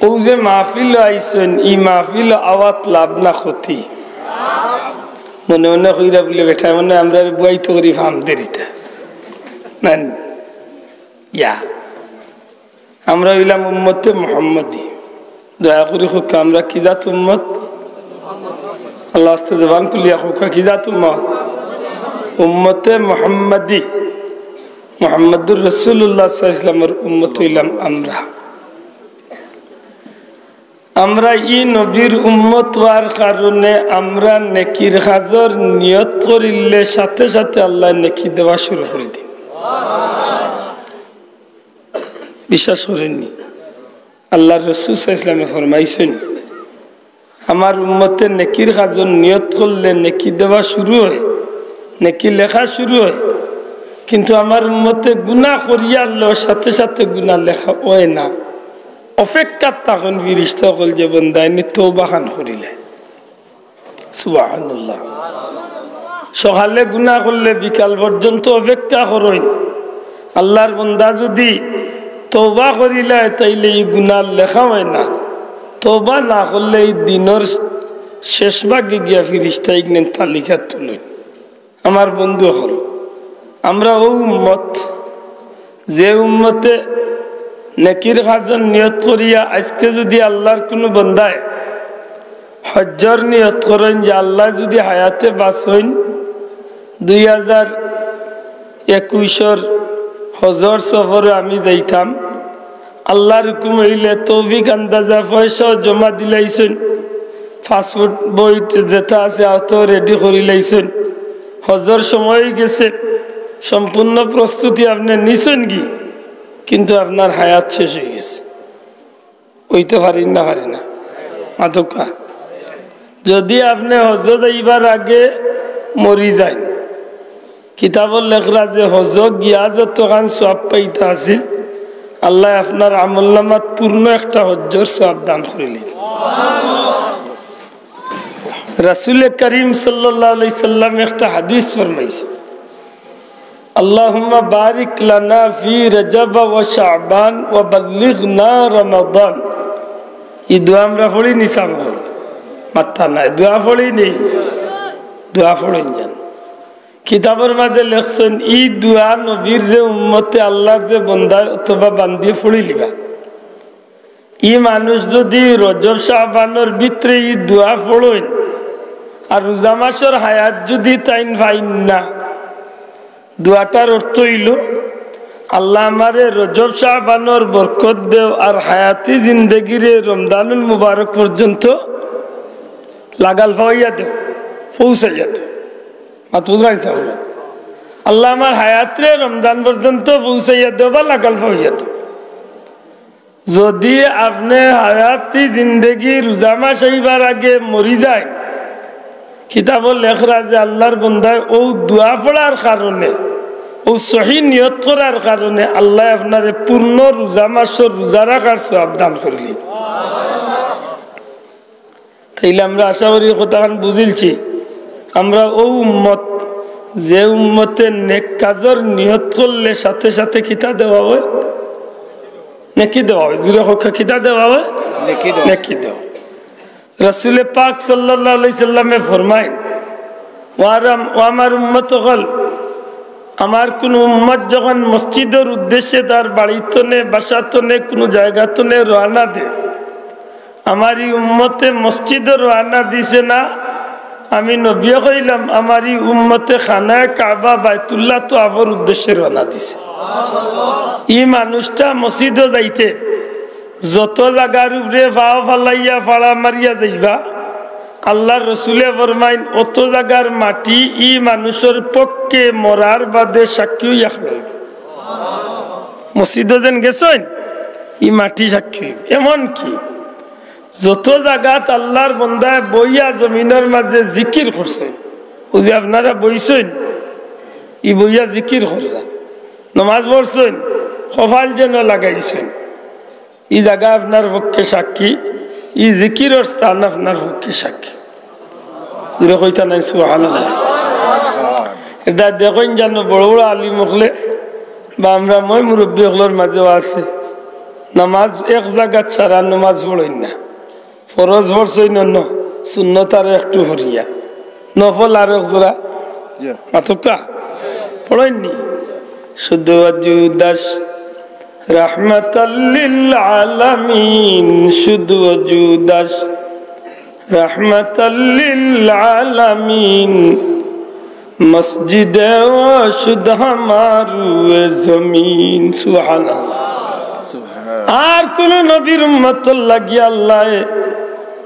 ও যে মাহফিল আইসেন ই মাহফিল আওয়াত লাভ না ক্ষতি মনে মনে কইরা বলে বেটা মনে আমরা বুয়াই তো করি ফামদের ইটা নেন ইয়া আমরা হইলাম উম্মতে মুহাম্মদী দয়া করে হোক আমরা কি জাত উম্মত আল্লাহ আস্তে জবান খুলিয়া হোক কি জাত উম্মত উম্মতে মুহাম্মদী মুহাম্মদুর রাসূলুল্লাহ সাল্লাল্লাহু আলাইহি ওয়াসাল্লামের উম্মত হইলাম আমরা ই নবীর উম্মত হওয়ার কারণে আমরা নেকির কাজের নিয়ত করিলে সাথে সাথে আল্লাহ নেকি দেওয়া শুরু করে দিন বিশ্বাস করেননি আল্লাহর রাসূল সাল্লাল্লাহু আলাইহি ওয়াসাল্লাম ফরমাইছেন আমার উম্মতের নেকির কাজের নিয়ত করলে নেকি দেওয়া শুরু হয় নেকি লেখা শুরু হয় কিন্তু আমার উম্মতে গুনাহ করিয়া আল্লাহ সাথে সাথে গুনাহ লেখা হয় না অপেক্ষা তখন ফিরিস্তা কল যে বন্দায়নি তওবা খান করিলে সুবহানাল্লাহ সকালে গুনাহ করলে বিকাল পর্যন্ত অপেক্ষা করেন আল্লাহর বান্দা যদি তওবা করিলে তাইলে এই গুনাহ লেখা হয় না তওবা না করলে এই দিনের শেষ ভাগে গিয়া ফিরিস্তা ইগনেন তালিকা তুলেন আমার বন্ধু হল আমরা ও উম্মত যে উম্মতে নেকির কাজের নিয়ত করিয়া আজকে যদি আল্লাহর কোনো বান্দায় হজ্জর নিয়ত করেন যে আল্লাহ যদি হায়াতে বাঁচেন 2021 হজর সফরে আমি যাইতাম আল্লাহর হুকুম হইলে তৌফিক আন্দাজা পয়সা জমা দিলাইছেন পাসপোর্ট বই যেটা আছে অত রেডি করিলাইছেন হজর সময় গেছে সম্পূর্ণ প্রস্তুতি আপনি নিছেন কি কিন্তু আপনার হায়াত শেষ হয়ে গেছে ওইতে পারি না মাতকা যদি আপনি হজ যাইবার আগে মরি যায় কিতাবর লেখরা যে হজ গিয়া যতখান সওয়াব পাইতে আছিল আল্লাহ আপনার আমলনামাত পূর্ণ একটা হজ্জর সওয়াব দান করিলেন রাসূল করিম সাল্লাল্লাহু আলাইহি সাল্লাম একটা হাদিস ফরমাইছে اللهم بارك لنا في رجب وشعبان وبلغنا رمضان এই দোয়া আমরা পড়ি নিসাব করি মাথা নাই দোয়া পড়ি নেই দোয়া পড়েন জান কিতাবের মধ্যে লেখছেন এই দোয়া নবীর যে উম্মতে আল্লাহর যে বান্দা অথবা বান্দি পড়ি লিবা এই মানুষ যদি রজব শাবানের ভিতরে এই দোয়া পড়েন আর রোজা মাসের হায়াত যদি তাইন পাইন না দোয়াটার অর্থ হইল আল্লাহ আমারে রজব শাবানের বরকত দেও আর হায়াতি জিন্দেগিরে রমজানুল মুবারক পর্যন্ত লাগাল পাইয়া দেও পৌঁছাইয়া দেও আল্লাহ আমার হায়াতরে রমজান পর্যন্ত পৌঁছাইয়া দেও বা লাগাল পাইয়া দেও যদি আপনি হায়াতি জিন্দেগি রোজা মাস আইবার আগে মরি যায় কিতাবর লেখরা যে আল্লাহর বান্দায় ও দোয়া পড়ার কারণে ও সহি নিয়ত করার কারণে আল্লাহ আপনারে পূর্ণ রোজা মাসের রোজা রাখার সওয়াব দান করলেন তাইলে আমরা আশা করি কথাখান বুঝিলছি আমরা ও উম্মত যে উম্মতের নেক কাজের নিয়ত করলে সাথে সাথে কিতা দেওয়া হয় নেকি দেওয়া হয় জুড়ে হকা কিতা দেওয়া হয় নেকি দেওয়া রাসূল পাক সাল্লাল্লাহু আলাইহি সাল্লামে ফরমায় ও আমার উম্মত হল আমার কোন উম্মত যখন মসজিদের উদ্দেশ্যে তার বাড়িতে নে বাসাতে নে কোনো জায়গাতে নে রওনা দেয় আমারই উম্মতে মসজিদে রওনা দিছে না আমি নবী কইলাম আমারই উম্মতে খানায়ে কাবা বাইতুল্লাহ তাওয়াফের উদ্দেশ্যে রওনা দিছে এই মানুষটা মসজিদে যাইতে যত জায়গার উপরে পাও ফালাইয়া ফাড়া মারিয়া যাইবা আল্লাহর রাসূলে ফরমাইন অত জায়গার মাটি ই মানুষের পক্ষে মরার বাদে সাক্ষী হইয়া যাবে মসজিদে যেন গেছেন ই মাটি সাক্ষী এমন কি যত জায়গাত আল্লাহর বান্দায় বইয়া জমিনের মাঝে জিকির করছে ওই যে আপনারা বইছেন ই বইয়া জিকির করছে নামাজ পড়ছেন কপাল যেন লাগাইছেন এই জায়গা আপনার পক্ষে সাক্ষী এই জিকিরের স্থান আপনার পক্ষে সাক্ষী কইতা নাই সুবহানাল্লাহ এটা দেখেন জানো বড় বড় আলিম হলে বা আমরা মই মুরব্বী হলের মাঝেও আছে নামাজ এক জায়গা ছাড়া নামাজ পড়েন না ফরজ পড়ছই না সুন্নত আর একটু ভরিয়া নফল আর এক জোড়া মাতকা পড়েননি শুধু অজুদাস রহমাতাল লিল আলামিন শুধু অজুদাস রহমাতাল লিল আলামিন মসজিদে ও শুধু হামারু জমিন সুবহানাল্লাহ আর কোন নবীর উম্মত লাগিয়া আল্লাহ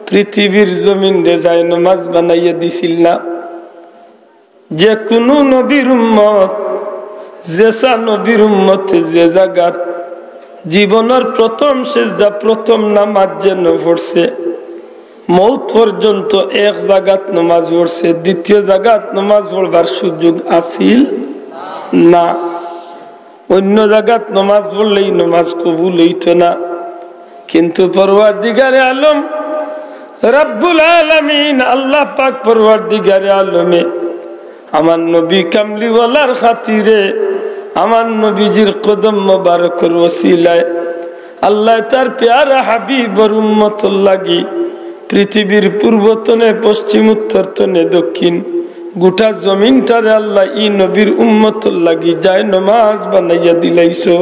পৃথিবীর জমিন রে যায় নামাজ বানাইয়া দিছিল না যে কোন নবীর উম্মত যেসা নবীর উম্মত যে জায়গাত জীবনের প্রথম সেজদা প্রথম নামাজ যেন পড়ছে মৌত পর্যন্ত এক জায়গাত নামাজ পড়ছে দ্বিতীয় জায়গাত নামাজ পড়বার সুযোগ আছিল না অন্য জায়গাত নামাজ পড়লেই নামাজ কবুল হইত না কিন্তু পরওয়ারদিগারে আলম রব্বুল আলামিন আল্লাহ পাক পরওয়ারদিগারে আলমে আমার নবী কামলিওয়ালার খাতিরে আমার নবীজির কদম মোবারকের ওসিলায় আল্লাহ তার প্যারা হাবিবর উম্মতর লাগি পৃথিবীর পূর্বতনে পশ্চিম উত্তরতনে দক্ষিণ গোটা জমিনটারে আল্লাহ ই নবীর উম্মতর লাগি যায় নামাজ বানাইয়া দিলাইছো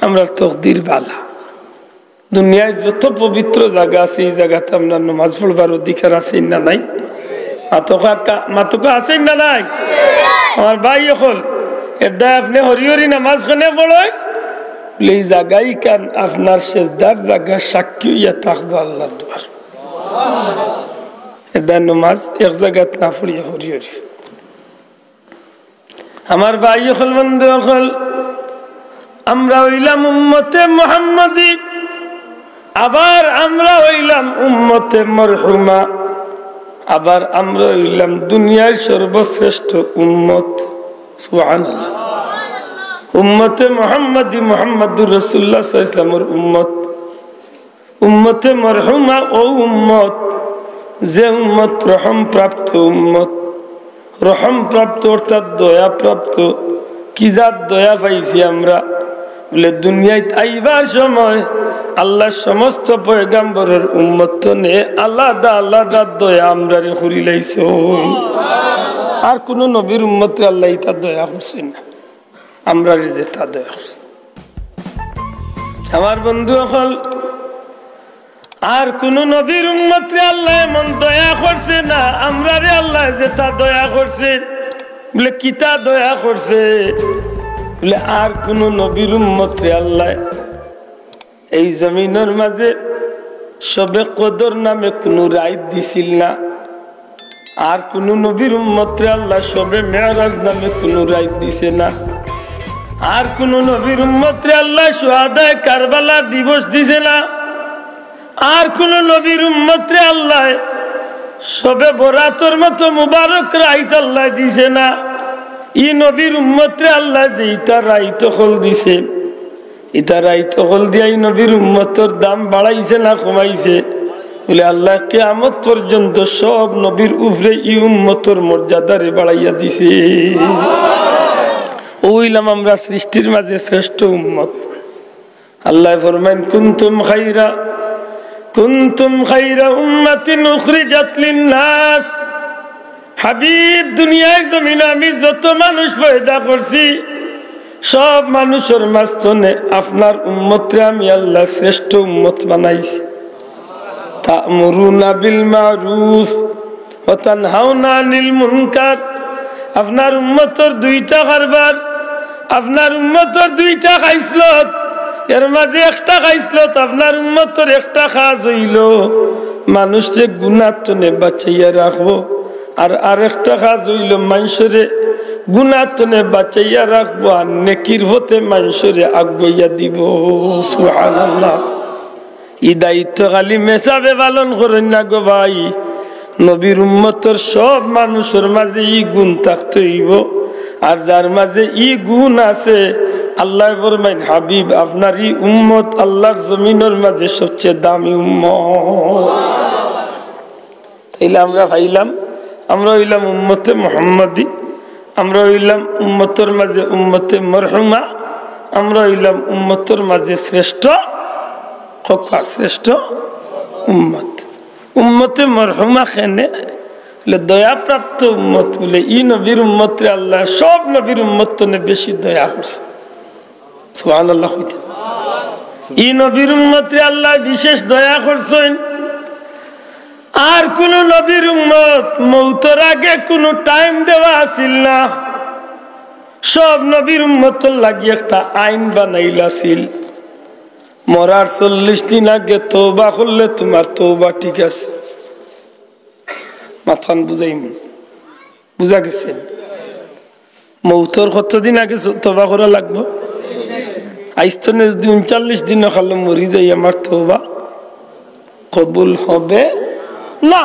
আমরা তকদির বালা দুনিয়ায় যত পবিত্র জায়গা আছে এই জায়গাতে আমরা নামাজ পড়বার অধিকার আছে না নাই মাতকা আছে না নাই আমার ভাই এখন এটা আপনি হরি হরি নামাজ খানে পড়ায় এই জায়গায় কান আপনার সেজদার জায়গা সাক্ষী ইয়া থাকবো আল্লাহর দুয়ার এটা নামাজ এক জায়গাত না পড়িয়া হরি হরি আমার ভাই এখন বন্ধু এখন আমরা হইলাম উম্মতে মুহাম্মাদি আবার আমরা হইলাম উম্মতে মরহুমা আবার আমরা হইলাম দুনিয়ার সর্বশ্রেষ্ঠ উম্মত সুবহানাল্লাহ উম্মতে মুহাম্মাদি মুহাম্মাদুর রাসূলুল্লাহ সাল্লাল্লাহু আলাইহি ওয়াসাল্লামের উম্মত উম্মতে মরহুমা ও উম্মত যে উম্মত রহম প্রাপ্ত উম্মত রহম প্রাপ্ত অর্থাৎ দয়া প্রাপ্ত কি জাত দয়া পাইছি আমরা বলে দুনিয়ায় আইবার সময় আল্লাহ সমস্ত পয়গাম্বরের উম্মত নে আলাদা আলাদা দয়া আমরা রে করি লাইছো আর কোন নবীর উম্মতে আল্লাহ তার দয়া করছেন না আমরা যে তা দয়া করছি আমার বন্ধু হল আর কোন নবীর উম্মতে আল্লাহ এমন দয়া করছে না আমরা রে আল্লাহ যে তা দয়া করছে বলে কিতা দয়া করছে বলে আর কোন নবীর উম্মতে আল্লাহ এই জমিনের মাঝে সবে কদর নামে কোন রাইত দিছিল না আর কোন নবীর উম্মতে আল্লাহ সবে মেরাজ নামে কোন রাইত দিছে না আর কোন নবীর উম্মতে আল্লাহ শুহাদায়ে কারবালা দিবস দিছে না আর কোন নবীর উম্মতে আল্লাহ সবে বরাতের মতো মুবারক রাইত আল্লাহ দিছে না ই নবীর উম্মতে আল্লাহ যে ইতা রাইত হল দিছে ইতা রাইত হল দিয়া ই নবীর উম্মতের দাম বাড়াইছে না কমাইছে বলে আল্লাহ কিয়ামত পর্যন্ত সব নবীর উপরে ই উম্মতের মর্যাদারে বাড়াইয়া দিছে ওইলাম আমরা সৃষ্টির মাঝে শ্রেষ্ঠ উম্মত আল্লাহ ফরমান কুনতুম খায়রা উম্মাতিন উখরিজাত লিন-নাস হাবিব দুনিয়ার জমিনে আমি যত মানুষ পয়দা করছি সব মানুষের মাঝখানে আপনার উম্মতরে আমি আল্লাহ শ্রেষ্ঠ উম্মত বানাইছি তা'মুরুনা বিল মারুফ ওয়া তানহাউনা আনিল মুনকার আপনার উম্মতের দুইটা কারবার আপনার উম্মতের দুইটা খাইসলত এর মাঝে একটা খাইসলত আপনার উম্মতের একটা কাজ হইল মানুষকে গুনাহ থেকে বাঁচাইয়া রাখবো আর আরেকটা কাজ হইল মানুষরে গুনাহ থেকে বাঁচাইয়া রাখবো আর নেকির হতে মানুষরে আগাইয়া দিব সুবহানাল্লাহ এই দায়িত্ব খালি মেসাবে পালন করেন না গো ভাই নবীর উম্মতের সব মানুষের মাঝে ই গুণ থাকতে হইব আর যার মাঝে ই গুণ আছে আল্লাহ ফরমাইন হাবিব আপনার ই উম্মত আল্লাহর জমিনের মাঝে সবচেয়ে দামি উম্মত তাইলে আমরা ভাইলাম আমরা হইলাম উম্মতে মুহাম্মাদি আমরা হইলাম উম্মতের মাঝে উম্মতে মরহুমা আমরা হইলাম উম্মতের মাঝে শ্রেষ্ঠ খোকা, শ্রেষ্ঠ উম্মত। উম্মতে মরহুমা খেনে দয়া প্রাপ্ত উম্মত বলে ই নবীর উম্মতে আল্লাহ সব নবীর উম্মত বেশি দয়া করছে। সুবহানাল্লাহ। ই নবীর উম্মতে আল্লাহ বিশেষ দয়া করছেন। আর কোন নবীর উম্মত মৌতের আগে কোনো টাইম দেওয়া আছিল না। সব নবীর উম্মতের লাগি একটা আইন বানাইলাছিল, মরার 40 দিন আগে তওবা করলে তোমার তওবা ঠিক আছে। মাথান বুঝাইম, বুঝা গেছে? মৌতর কতদিন আগে তওবা করা লাগবো? আইস্তনে যদি 39 দিন খালে মরি যাই, আমার তওবা কবুল হবে না।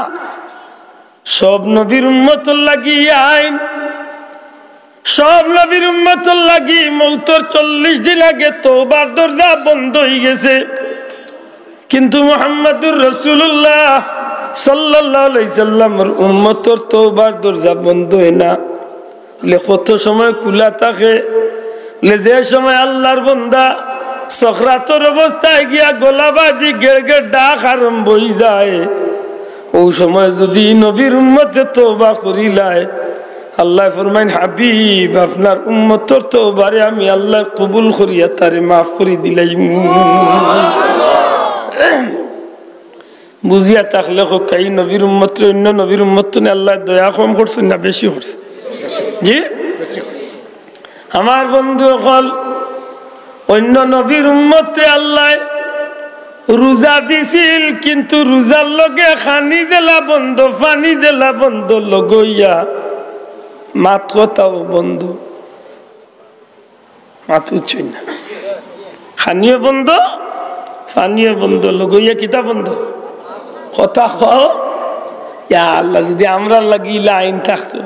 সব নবীর উম্মতের লাগি আইন, সব নবীর উম্মতের লাগি মৌতর 40 দিন আগে তওবার দরজা বন্ধ হয়ে গেছে। কিন্তু মুহাম্মদুর রাসূলুল্লাহ সাল্লাল্লাহু আলাইহি সাল্লামের উম্মতের তওবার দরজা বন্ধ হয় না। কত সময় খোলা থাকে, যে সময় আল্লাহর বান্দা সখরাতের অবস্থায় গিয়া গলাবাজি গেড় গেড় ডাক আরম্ভ হয়ে যায়, ওই সময় যদি নবীর উম্মতে তওবা করিলায়, আল্লাহ ফরমাইন হাবিব আপনার উম্মতের তওবারে আমি আল্লাহ কবুল করিয়া তারে মাফ করে দিলাই। বুঝিয়া থাকলে কাই নবীর উম্মত অন্য নবীর উম্মত আল্লাহ দয়া কম করছেন না বেশি করছে? জি আমার বন্ধু হল অন্য নবীর উম্মতে আল্লাহ রোজা দিছিল, কিন্তু রোজার লগে খানি জেলা বন্ধ, পানি জেলা বন্ধ লগইয়া মাত কথাও বন্ধ। মাত উচ্চই না, খানিও বন্ধ, পানিও বন্ধ, লগইয়া কিতা বন্ধ, কথা খাও। ইয়া আল্লাহ, যদি আমরা লাগিলে আইন থাকতো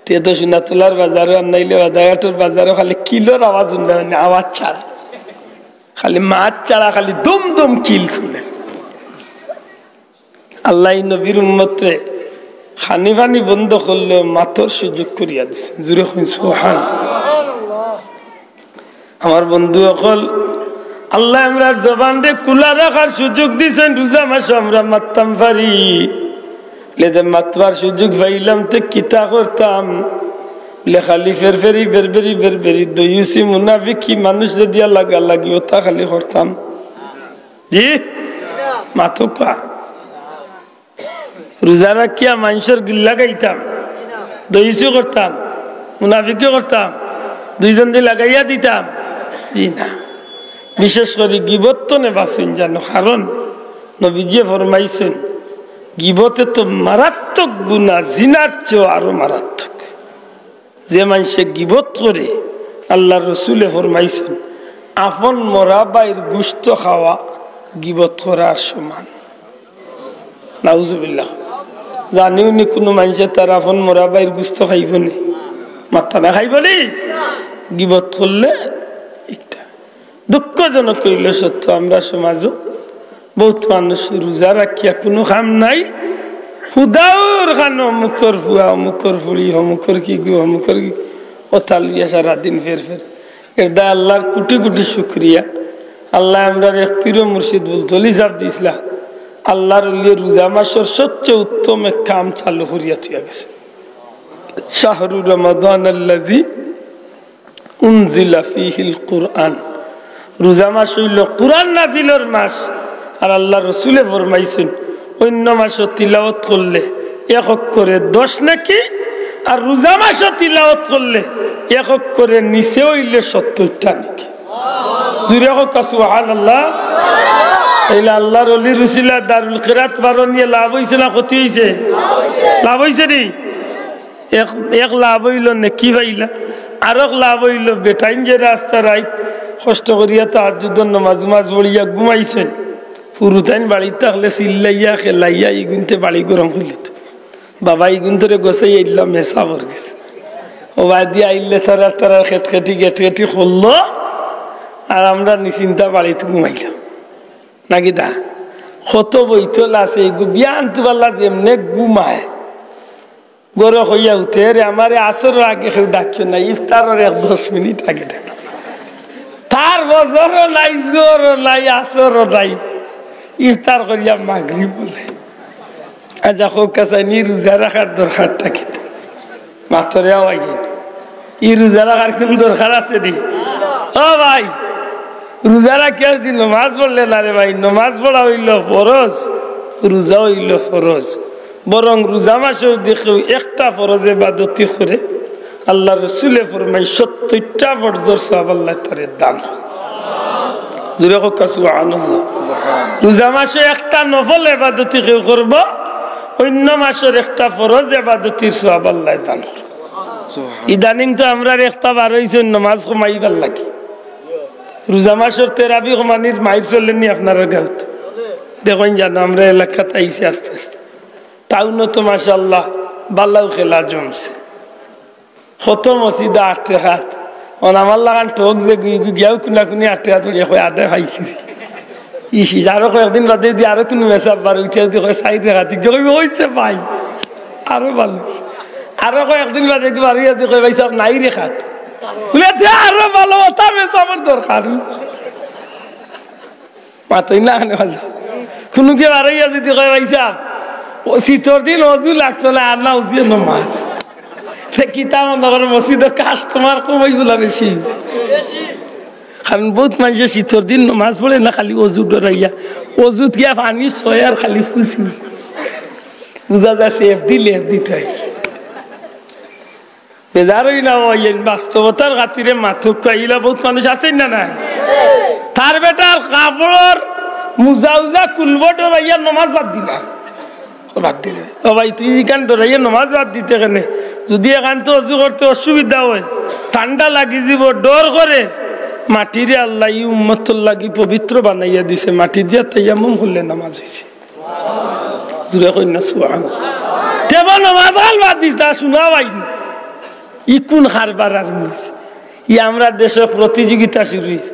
তে তো সোনাতলার বাজারও আর নাইলে বাজারঘাটের বাজারও খালি কিলোর আওয়াজ শুনতে, মানে আওয়াজ ছাড়া, খালি মাছ ছাড়া খালি দম দম কিল শুনে। আল্লাহ নবীর উম্মতে খানি পানি বন্ধ করলে মাথর সুযোগ করিয়া দিছে। জুড়ে সুবহানাল্লাহ। আমার বন্ধু অকল আল্লাহ আমরা জবান রে কুলা রাখার সুযোগ দিয়েছেন। রোজা মাসে আমরা মারতাম পারি, মাতবার সুযোগ পাইলাম তো কিতা করতাম, খালি ফেরফেরি বেরবেরি বেরবেরি দইউসি মুনাফিকি মানুষ যদি লাগা লাগি ওটা খালি করতাম। জি মাথকা রোজা রাখিয়া মানুষের গিল্লা গাইতাম, দইউসি করতাম, মুনাফিকি করতাম, দুইজন দিয়ে লাগাইয়া দিতাম। জি না, বিশেষ করে গিবত তো নেবাসেন জানো, কারণ নবীজি ফরমাইছেন গিবতে তো মারাত্মক গুনাহ, জিনার চেয়েও আরো মারাত্মক। যে মানুষে গিবত করে আল্লাহর রাসূলে ফরমাইছেন আপন মরা বাইর গোশত খাওয়া গিবত করার সমান। নাউজুবিল্লাহ। জানিও নি কোনো মানুষে তার আপন মরা বাইর গোশত খাইব নি? মাথা না খাইব নি? গিবত করলে একটা দুঃখজনক কইল সত্য, আমরা সমাজও বহুত মানুষ রোজা রাখিয়া কোনো কাম নাই, হুদাউর খান অমুকর ফুয়া, অমুকর ফুড়ি, অমুকর কি গু, অমুকর কি কথা লইয়া সারাদিন ফের ফের। এটা আল্লাহর কোটি কোটি শুক্রিয়া। আল্লাহ আমরা এক পীর মুর্শিদ বুলতলি সাহেব দিয়েছিলাম, আল্লাহর রোজা মাসের সবচেয়ে উত্তম এক কাম চালু করিয়া থিয়া গেছে। শাহরু রমাদান আল্লাযী উনজিলা ফীহিল কুরআন। রোজা মাস হইল কুরআন নাজিলের মাস। আর আল্লাহ রসুলে ফরমাইছেন অন্য মাসও তিলাওয়াত করলে 1 অক্ষরে 10 নাকি, আর রোজা মাসও তিলাওয়াত করলে 1 অক্ষরে নিচে হইলে 70টা নাকি। জুড়ে হোক সুবহানাল্লাহ। এইলা আল্লাহর ওলির উসিলা দারুল কিরাত বারো নিয়ে লাভ হইছে না ক্ষতি হইছে? লাভ হইছে নি? এক লাভ হইল নেকি পাইলা, আর এক লাভ হইল বেটাইন যে রাস্তা রাইত কষ্ট করিয়া তাহাজ্জুদের নামাজ পড়িয়া ঘুমাইছেন, পুরুতাইন বাড়িতে থাকলে চিল্লাইয়া খেলাইয়া ইগুনতে বাড়ি গরম করিত, বাবা ইগুন ধরে গোসাই আইলাম মেসা পর গেছে। ও বাদি আইলে তারা তারা খেটখেটি গেটখেটি করলো, আর আমরা নিশ্চিন্তা বাড়িতে ঘুমাইলাম নাকি। দা কত বইতল আছে বিয়ান তুবাল্লা যেমনে ঘুমায় গর হইয়া উঠে রে আমার আসর আগে কেউ ডাকিও না, ইফতারের 10 মিনিট আগে ডাক। আর বছরও নাই, জোরও নাই, আসরও নাই, ইফতার করিয়া মাগরিব বলে। আচ্ছা হোক নি রোজা রাখার দরকারটা কি? মাথরে আওয়াইছে ই রোজা রাখার কোন দরকার আছে নি? ও ভাই, রোজা রাখিয়া যদি নমাজ পড়লে না রে ভাই, নমাজ পড়া হইল ফরজ, রোজা হইল ফরজ। বরং রোজা মাসেও দেখেও একটা ফরজ ইবাদতি করে আল্লাহ রসুলে ফরমাই ৭০টা ফরজের সওয়াব আল্লাহ তারে দান। জোরে হোক সুবহানাল্লাহ। রোজা মাসে একটা নফল ইবাদতি কেউ করব, অন্য মাসের একটা ফরজ ইবাদতির সওয়াব আল্লাহ দান করবে। ইদানিং তো আমরা একটা বার হইছে নামাজ কমাইবার লাগে। রোজা মাসের তেরাবি কমানির মাইর চলেনি আপনারা গাঁত দেখুন জানো, আমরা এলাকাতে আইসি আস্তে আস্তে। টাউনও তো মাশাআল্লাহ বাল্লাও খেলা জমছে, কত মসজিদে ৮ হাত আমার লাগান ঠোক যে গিয়াও কোনা কোনি ৮ হাত উড়িয়ে কয় আদে খাইছি ইসি। আরো কয়েকদিন বাদে দিয়ে আরো কোনো মেসাব বার উঠে যদি কয় ৪ হাতি হয়েছে ভাই, আরো ভালো। আরো কয়েকদিন বাদে বাড়িয়ে দিয়ে কয় ভাই সব নাই রে খাত, আরো ভালো কথা মেসাবের দরকার মাতই না। কোনো কেউ আড়াইয়া যদি কয় ভাই সাহ শীতর দিন অজু লাগতো না, আর না উজিয়ে নমাজ কিতাব নগর মসজিদে কাস্টমার কমাই বলা বেশি। কারণ বহুত মানুষের শীতর দিন নমাজ পড়ে না, খালি অজু ডরাইয়া অজুত গিয়া পানি ছয় আর খালি ফুসি বুঝা যাচ্ছে এফদি লেফ দিতে হয়। বেজারই না বাস্তবতার খাতিরে মাথুক কাইলা বহুত মানুষ আছেন না নাই, তার বেটার কাপড়র মুজা উজা কুলব ডরাইয়া নমাজ বাদ দিলা বাদ দিলে। ও ভাই তুই এখান ডরাইয়া নমাজ বাদ দিতে কেনে? যদি এখান তো অজু করতে অসুবিধা হয়, ঠান্ডা লাগি যাব, ডর করে মাটিরে আল্লাহ ই উম্মতর লাগি পবিত্র বানাইয়া দিছে, মাটি দিয়া তাইয়ামুম করলে নামাজ হয়েছে। জুড়ে কই না সুবহানাল্লাহ। তেমন নামাজ আল বাদ দিস তা শোনা পাইনি ই কোন হারবার আর মিস। ই আমরা দেশে প্রতিযোগিতা শুরু হয়েছে।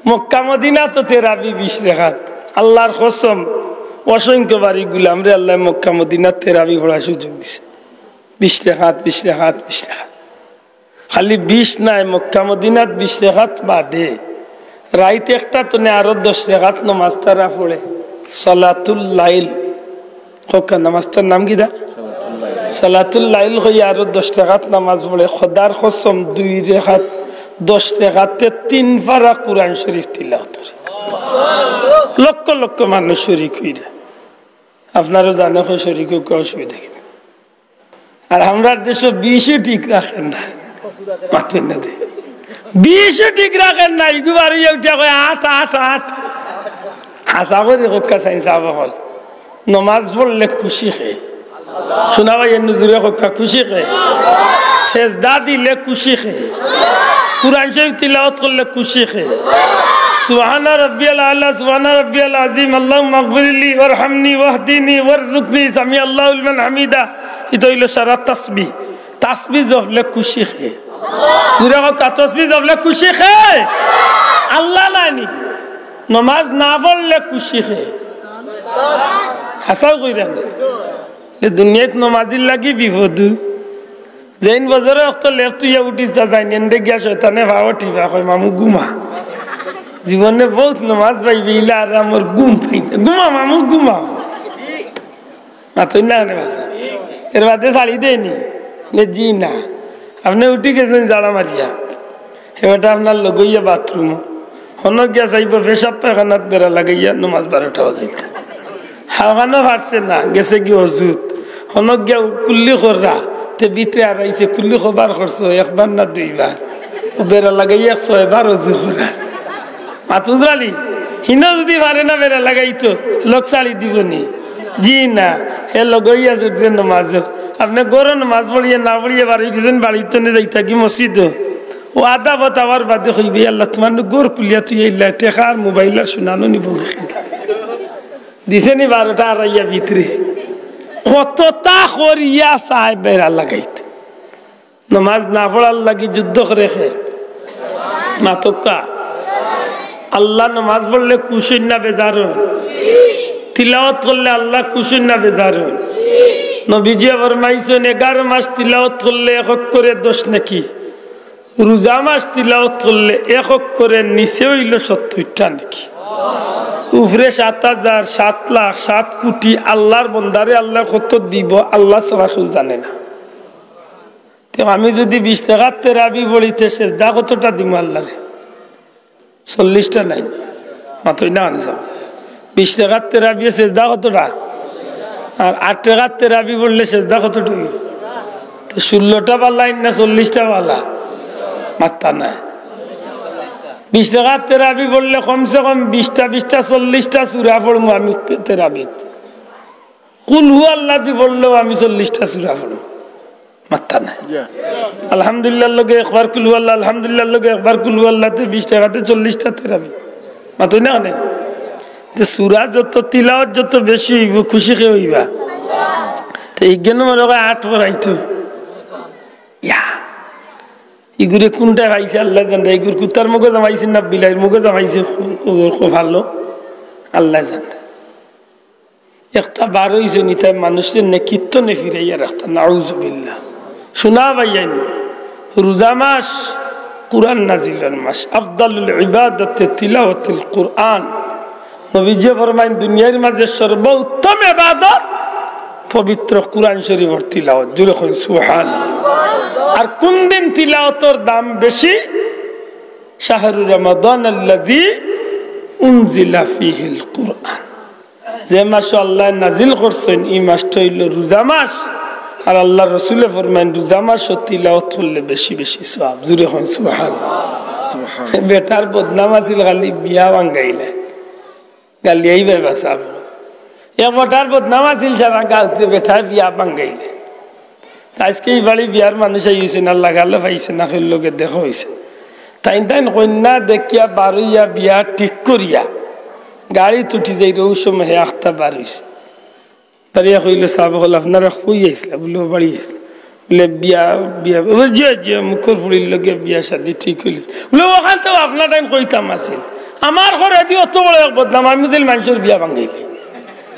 মক্কা মদিনা তো তেরাবি 20 রেখাত, আল্লাহর কসম অসংখ্য বাড়ি গুলাম রে আল্লাহ মক্কা মদিনার তেরাবি পড়ার সুযোগ দিছে। 20 রেখাত 20 রেখাত 20 রেখাত, খালি 20 নাই, মক্কা মদিনাত 20 রেখাত বাদে রাইতে একটা তো আরো 10 রেখাত নামাজ তারা পড়ে সালাতুল লাইল। কোকা নামাজটার নাম কি দা? সালাতুল লাইল হইয়া আরো 10 রেখাত নামাজ পড়ে। খোদার কসম 2 রেখাত 10 রেখাতে 3 পারা কোরআন শরীফ তিলাওয়াত করে। লক্ষ লক্ষ মানুষ শরীক হইরা, আপনারও জানে শরীক অসুবিধা কিন্তু। আর আমরা দেশে 20 ঠিক রাখেন না, মাথেন না দে 20 ঠিক রাখেন না। ইগুবার উঠা কয় 8 8 8 আশা করি হকা সাইন্স হল নমাজ পড়লে খুশি খেয়ে শোনা ভাই নজরে হকা খুশি খেয়ে, সেজদা দিলে খুশি খেয়ে, কুরআন শরীফ তিলাওয়াত করলে খুশি খেয়ে, সুবহানা রাব্বিয়াল আলা সুবহানা রাব্বিয়াল আযীম আল্লাহুম্মা ইগফিরলি ওয়ারহামনি ওয়াহদিনি ওয়ারযুকনি সামি আল্লাহু লিমান হামিদা। এটা হইল সারা তাসবিহ। তাসবিহ জপলে খুশি খেয়ে, পুরা তাসবিহ জপলে খুশি খেয়ে আল্লাহ নানি। নমাজ না পড়লে খুশি খেয়ে হাসাও কইরা এ দুনিয়াত নমাজির লাগি বিপদ। যেইন বছরে অক্ত লেফট ইয়া উঠিস তা যাই নেন্ডে গিয়া শয়তানে ভাও ঠিবা কয় মামু ঘুমা। জীবনে বহুত নমাজ পাইবে ইলা আর আমার ঘুম পাইছে, ঘুমা মামু ঘুমা মাতই না ভাষা। এর বাদে শাড়ি দেয়নি জি না, আপনি উঠি গেছেন জাড়া মারিয়া, এবারটা আপনার লগইয়া বাথরুম হনক গিয়া চাইব পেশাব পায়খানাত বেড়া লাগাইয়া নমাজ 12টা বাজাইছে। হাওয়ানো পারছে না, গেছে কি অজুত হনক গিয়া কুল্লি কররা তে ভিতরে আর আইছে কুল্লি খবর করছো 1 বার না 2 বার, বেড়া লাগাইয়া 6 বার অজু করা। মাতুদ্রালি হিনো যদি পারে না বেড়া লাগাইতো লোক চালি দিবনি জি না। হে লগইয়া যে নমাজ আপনি গরম নমাজ পড়িয়ে না পড়িয়ে বাড়ি গেছেন, বাড়িতে যাইতা কি মসজিদ ও আদা বাতাবার বাদে হইবে আল্লাহ তোমার গোর কুলিয়া তুই এই টেকা আর মোবাইল আর শোনানো নিব দিছে নি 12টা আড়াইয়া ভিতরে কতটা করিয়া চায় বেড়া লাগাইত। নমাজ না পড়ার লাগি যুদ্ধ করে খেয়ে মাতকা। আল্লাহ নমাজ পড়লে কুশন না বেজারুন, তিলাওয়াত করলে আল্লাহ কুশন না বেজারুন। নবীজি ফরমাইছেন 11 মাস তিলাওয়াত করলে 1 করে 10 নাকি, রোজা মাস তিলাওয়াত করলে এক অক্ষরের নিচে হইল 70টা নাকি, উপরে 7,000, 7 লাখ, 7 কোটি আল্লাহর বন্দারে আল্লাহ কত দিব আল্লাহ ছাড়া কেউ জানে না। তো আমি যদি 20 টাকার তেরাবি বলিতে সেজদা কতটা দিব আল্লাহরে? 40টা নাই, মাত্রই না আনসাম। 20 টাকার তেরাবি সেজদা কতটা? আর 8 টাকার তেরাবি বললে সেজদা কতটা? তো 16টা পাল্লা না 40টা পাল্লা? মাত্রা নাই। 20 টাকার তেরাবি বললে কমসে কম 20টা 40টা সূরা পড়বো আমি তেরাবিত। কুল হু আল্লাহ দি বললেও আমি 40টা সূরা পড়বো, মাত্রা নাই। আলহামদুলিল্লাহ লোকে একবার কুল হু আল্লাহ, আলহামদুলিল্লাহ লোকে একবার কুল হু আল্লাহতে 20 টাকাতে 40টা তেরাবি, মাত্রই না অনেক। সূরা যত তিলাওয়াত যত বেশি হইব খুশি খেয়ে হইবা। তো এই জ্ঞান মনে হয় 8 পড়াইতো ইগুরে কোনটা খাইছে আল্লাহ জানে। এগুর কুত্তার মুখে জমাইছে না বিলাইয়ের মুখে জমাইছে খুব ভালো আল্লাহ জানে। একটা 12 হয়েছে নিতাই মানুষের নেকিত্ব নে ফিরাইয়া রাখতা নাউজুবিল্লাহ। শোনা ভাইয়াইন, রোজা মাস কুরআন নাজিলের মাস, আফদালুল ইবাদাতে তিলাওয়াতুল কুরআন। নবীজি ফরমাইন দুনিয়ার মাঝে সর্বোত্তম ইবাদত পবিত্র কুরআন শরীফের তিলাওয়াত। জোরে কই সুবহানাল্লাহ। আর কোন দিন তিলাওয়াতের দাম বেশি? শাহরু রমাদান আল্লাযী উনজিলা ফীহিল কুরআন, যে মাস আল্লাহ নাজিল করছেন এই মাসটা হইল রোজা মাস। আর আল্লাহ রাসূল ফরমাইন রোজা মাস তিলাওয়াত করলে বেশি বেশি সওয়াব। জোরে কই সুবহানাল্লাহ। বেটার বদনাম আছিল খালি বিয়া ভাঙ্গাইলে গালি আইবে বাসাব। এ বেটার বদনাম আছিল সারা গালতে বেটার বিয়া ভাঙ্গাইলে। আজকে এই বাড়ি বিয়ার মানুষ আইছে না, লাগালে পাইছে না, লোকে দেখা হয়েছে। তাই কন্যা দেখিয়া বারইয়া বিয়া ঠিক করিয়া গাড়ি তুটি যাই ওই সময় আখতা বার হয়েছে। বাড়িয়া কইলে সাহেব হল আপনারা শুই আইসলা বলে বাড়ি আইসলা বলে বিয়া বিয়া যে মুখর ফুড়ির লোকে বিয়া শাদি ঠিক হইলিস বলে ওখান তো আপনার টাইম কইতাম আছিল আমার ঘরে দিয়ে অত বড় এক বদনাম আমি যদি মানুষের বিয়া ভাঙাইলি।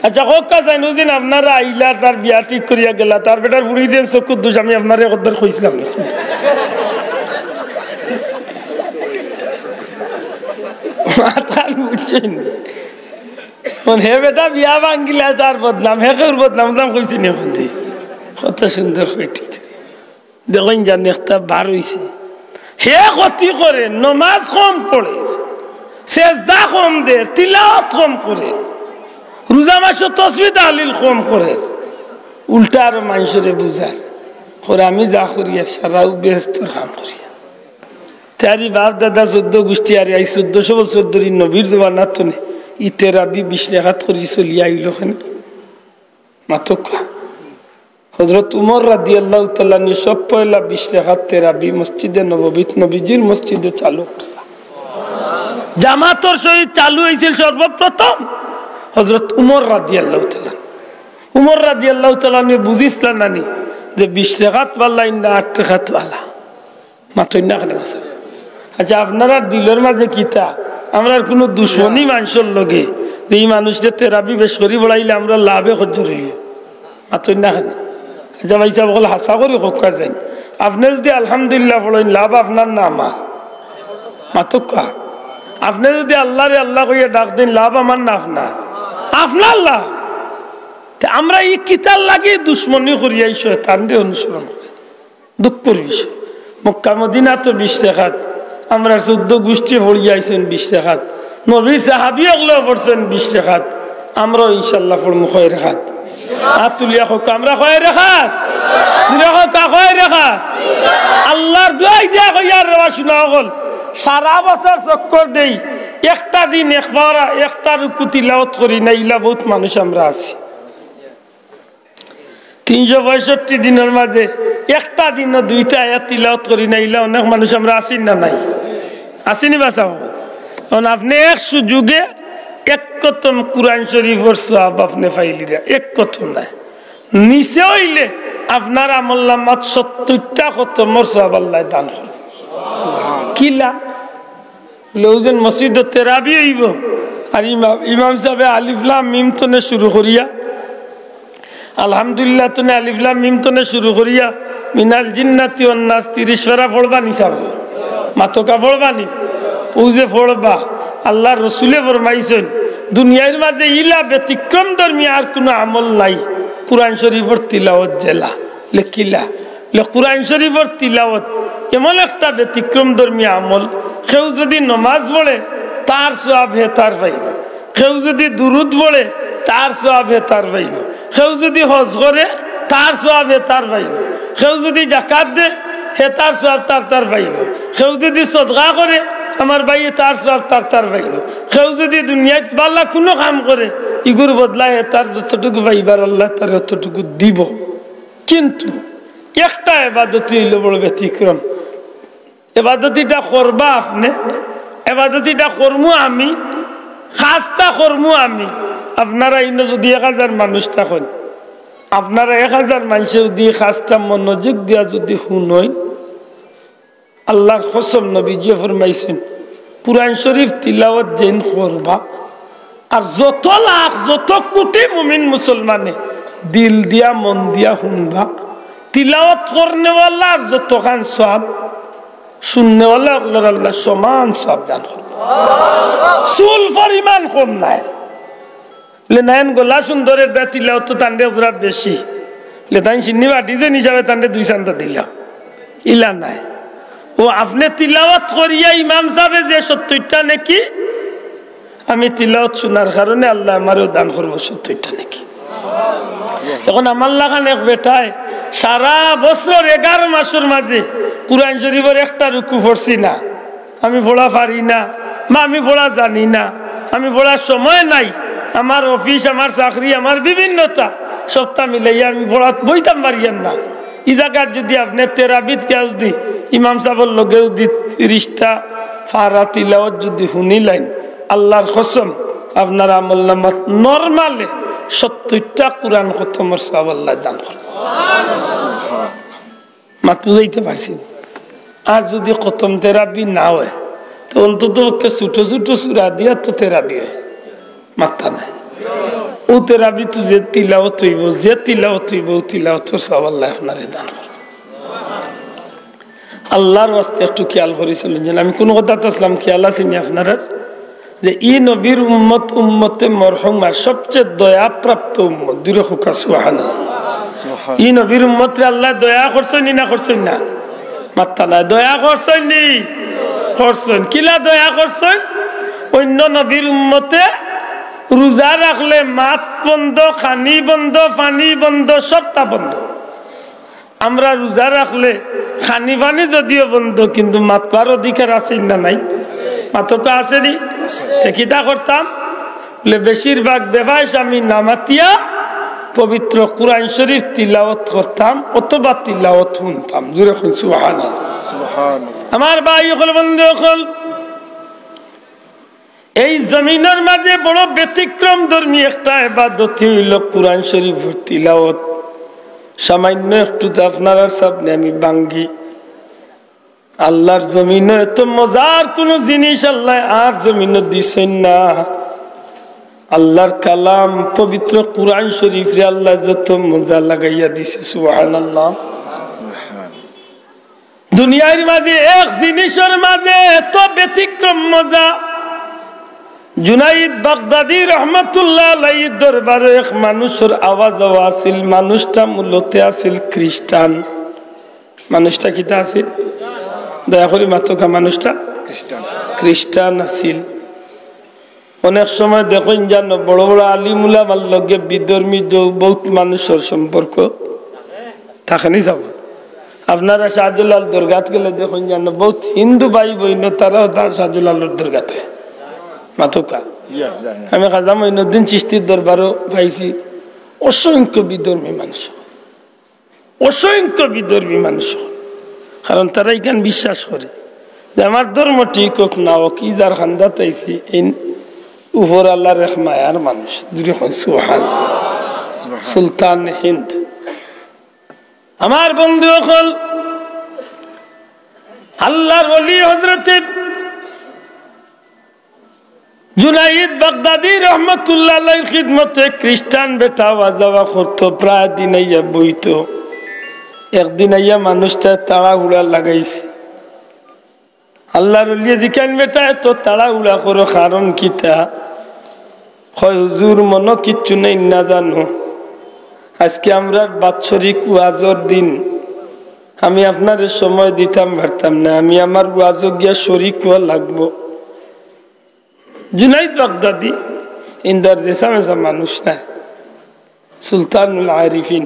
আচ্ছা হোক কাজ দিন আপনারা আইলা তার বিয়া ঠিক করিয়া গেলা, তার বেটার ফুড়ি দেন চকুর দোষ আমি আপনার একবার কইছিলাম না। হে বেটা বিয়া ভাঙিলা তার বদনাম, হে কেউর বদনাম দাম কইছি নি কত সুন্দর কই ঠিক দেখুন জানি একটা বার হইছে। হে ক্ষতি করে, নমাজ কম পড়ে, সেজদা কম দে, তিলাওয়াত কম করে, রোজা মাসে তাসবিহ তাহলিল কম করে, উল্টা আর মানুষরে বুঝার করে আমি যা করিয়া সারাও বেহেস্তের কাম করিয়া। তারি বাপ দাদা 14 গোষ্ঠী আর এই 1400 বছর ধরে নবীর জমানার তো নেই ইতেরাবি 20 টাকা করি চলিয়া আইল ওখানে মাতকা। হযরত উমর রাদিয়াল্লাহু তাআলা নি সব পয়লা 20 টাকা তেরাবি মসজিদে নববীত নবীজির মসজিদে চালু করছে। জামাতর সহিত চালু হয়েছিল সর্বপ্রথম হযরত উমর রাদিয়াল্লাহু তাআলা। উমর রাদিয়াল্লাহু তাআলা নি বুঝিসলা নানি যে 20 টাকা পাল্লা না 8 টাকা পাল্লা মাতই না কেন আছে। আচ্ছা আপনারা দিলের মাঝে কিতা আমরা কোনো দুশ্মনী মানুষের লগে যে এই মানুষটা তেরাবি বেশ করি বড়াইলে আমরা লাভে সহ্য রইব মাতই না কেন। আচ্ছা ভাই সাহেব বলে হাসা করি কক্কা যাই আপনি যদি আলহামদুলিল্লাহ বলেন লাভ আপনার না আমার মাতকা। আপনি যদি আল্লাহরে আল্লাহ কইয়া ডাক দিন লাভ আমার না আপনার, আপনার লাভ। আমরা এই কিতার লাগে দুশ্মনী করিয়াই শয়তান দিয়ে অনুসরণ দুঃখের বিষয়। মক্কা মদিনা তো 20 টাকা, আমরা 14 গোষ্ঠী পড়িয়াইছেন 20 টাকা, নবীর সাহাবী এগুলো পড়ছেন 20 টাকা, আমরাও ইনশাল্লাহ পড়মু 6 টাকা। হাত তুলিয়া হোক আমরা 6 টাকা আল্লাহর দোয়াই দিয়া কইয়ার রেওয়া শোনা হল। সারা বছর চক্কর দেই, একটা দিন একবার একটা রুকু তিলাওয়াত করি না, ইলা বহুত মানুষ আমরা আছি। 365 দিনের মাঝে একটা দিনও 2টা আয়াত তিলাওয়াত করি না, ইলা অনেক মানুষ আমরা আসি না নাই আসিনি বাসা। কারণ আপনি এক সুযোগে এক কতম কুরআন শরীফের সওয়াব আপনি পাইলিরা, এক কতম নাই নিচে হইলে আপনার আমলনামাত 70টা খতমের সওয়াব আল্লাহ দান করে। কিলা লৌজন মসজিদ তেরাবি হইব আর ইমাম সাহেব আলিফ লাম মিম তনে শুরু করিয়া আলহামদুলিল্লাহ তনে আলিফ লাম মিম তনে শুরু করিয়া মিনাল জিন্নাতি ওয়ান নাস 30 পারা পড়বা নিসাব মাতকা পড়বানি ও যে পড়বা আল্লাহ রসুলে ফরমাইছেন দুনিয়ার মাঝে ইলা ব্যতিক্রম ধর্মী আর কোনো আমল নাই কুরআন শরীফের তিলাওয়াত জেলা লেখিলা কুরআন শরীফের তিলাওয়াত এমন একটা ব্যতিক্রম ধর্মী আমল কেউ যদি নমাজ পড়ে তার সওয়াব হে তার পাইব কেউ যদি দুরুদ পড়ে তার সওয়াব হে তার পাইব কেউ যদি হজ করে তার সওয়াব হে তার পাইব কেউ যদি যাকাত দে হে তার সওয়াব তার পাইব কেউ যদি সদকা করে আমার ভাই তার সওয়াব তার পাইব কেউ যদি দুনিয়ায় বালা কোনো কাম করে ইগুর বদলায় তার যতটুকু পাইবার আল্লাহ তার ততটুকু দিব কিন্তু একটা ইবাদত হইল বড় ব্যতিক্রম ইবাদতটা করবা আপনি ইবাদতটা করমু আমি খাসটা করমু আমি আপনারা ইনো যদি 1000 মানুষ থাকেন আপনারা 1000 মানুষের দিয়ে খাসটা মনোযোগ দিয়া যদি শুনই আল্লাহর কসম নবীজি ফরমাইছেন কুরআন শরীফ তিলাওয়াত যেন করবা আর যত লাখ যত কোটি মুমিন মুসলমানে দিল দিয়া মন দিয়া শুনবা তিলাওয়াত করনে वाला যত খান সওয়াব শুননে वाला আল্লাহ সমান সওয়াব দান করবে সুল পরিমাণ কম নাই লে নাইন গলা সুন্দরের তিলাওয়াত তো তান্ডে জরা বেশি লে তাই সিন্নিবা ডিজাইন হিসাবে তান্ডে 2 চান্দা দিলা ইলা নাই ও আপনি তিলাওয়াত করিয়া ইমাম সাহেব যে 70টা নাকি আমি তিলাওয়াত শোনার কারণে আল্লাহ আমারও দান করব 70টা নাকি এখন আমার লাগান এক বেটায় সারা বছর 11 মাসের মাঝে কুরআন শরীফের একটা রুকু পড়ছি না আমি পড়া পারি না মা আমি পড়া জানি না আমি পড়ার সময় নাই আমার অফিস আমার চাকরি আমার বিভিন্নতা সবটা মিলাইয়া আমি পড়া বইতাম পারিয়ান না এই জায়গার যদি আপনি তেরাবিত কে যদি ইমাম সাহেবের লগে যদি 30টা ফারা তিলাওয়াত যদি শুনিলেন আল্লাহর কসম আপনার আমলনামাত নরমালে 70টা কুরআন খতমের সওয়াব আল্লাহ দান করবে সুবহানাল্লাহ মাত বুঝাইতে পারছি আর যদি খতম তেরাবি না হয় তো অন্তত ছোট ছোট সূরা দিয়া তো তেরাবি হয় মাত্তা নাই ও তেরাবি তো যে তিলাওয়াত হইব তিলাওয়াতের সওয়াব আল্লাহ আপনারে দান করবে আল্লাহর ওয়াস্তে একটু খেয়াল করেছিলেন যে আমি কোন কথা আসলাম খেয়াল আছেনি আপনারা যে ই নবীর উম্মতে মরহুমা সবচেয়ে দয়াপ্রাপ্ত উম্মত দূরে হোক সুবহানাল্লাহ ই নবীর উম্মতে আল্লাহ দয়া করছেন না করছেন না মাত্তা না দয়া করছেন নি করছেন কিলা দয়া করছেন অন্য নবীর উম্মতে রোজা রাখলে মাত বন্ধ খানি বন্ধ পানি বন্ধ সবটা বন্ধ আমরা রোজা রাখলে খানি পানি যদিও বন্ধ কিন্তু মাতবার অধিকার আছে না নাই মাতকা আসেনি কিতা করতাম বলে বেশিরভাগ বেফাইস আমি নামাতিয়া পবিত্র কুরআন শরীফ তিলাওয়াত করতাম অথবা তিলাওয়াত শুনতাম জোরে শুন সুবহানাল্লাহ সুবহানাল্লাহ আমার ভাই হল বন্ধু হল এই জমিনের মাঝে বড় ব্যতিক্রম ধর্মী একটা ইবাদত হইল কুরআন শরীফের তিলাওয়াত সামান্য একটু আপনার সামনে আমি বাঙ্গি আল্লাহর জমিনে এত মজার কোন জিনিস আল্লাহ আর জমিনে দিছেন না আল্লাহর কালাম পবিত্র কুরআন শরীফ রে আল্লাহ যত মজা লাগাইয়া দিছে সুবহানাল্লাহ দুনিয়ার মাঝে এক জিনিসের মাঝে এত ব্যতিক্রম মজা জুনাইদ বাগদাদি রহমাতুল্লাহ আলাইহি দরবারে এক মানুষের আওয়াজ আসিল মানুষটা মূলত আসিল খ্রিস্টান মানুষটা কিতা আসিল দয়া করে মাতকা মানুষটা খ্রিস্টান আসিল অনেক সময় দেখুন জানো বড় বড় আলিমুলা আমার লগে বিধর্মী বহুত মানুষের সম্পর্ক থাকেনি যাব আপনারা শাহজলাল দরগাত গেলে দেখুন জানো বহুত হিন্দু ভাই বইন তারাও তার শাহজলালের দরগাতে মাতকা আমি খাজা মঈনুদ্দিন চিশতির দরবারও পাইছি অসংখ্য বিধর্মী মানুষ কারণ তারা এখান বিশ্বাস করে যে আমার ধর্ম ঠিক হোক না হোক কি যার খান্দা তাইছি উপর আল্লাহ রেখমায়ার মানুষ সুলতান হিন্দ আমার বন্ধু হল আল্লাহর ওলি হযরতে জুনাইদ বাগদাদি রহমাতুল্লাহ আলাইহির খিদমতে খ্রিস্টান বেটা ওয়াজাওয়া করতো প্রায় দিন আইয়া বইতো একদিন আইয়া মানুষটা তাড়াহুড়া লাগাইছে আল্লাহর ওলিয়ে জিকান বেটা এত তাড়াহুড়া করো কারণ কিতা হয় হুজুর মনো কিচ্ছু নেই না জানো আজকে আমরা বাৎসরিক ওয়াজের দিন আমি আপনার সময় দিতাম পারতাম না আমি আমার ওয়াজে গিয়া শরীক হওয়া লাগবো জুনাইদ বাগদাদি ইন্দার দেশা মানুষ না সুলতানুল আরিফিন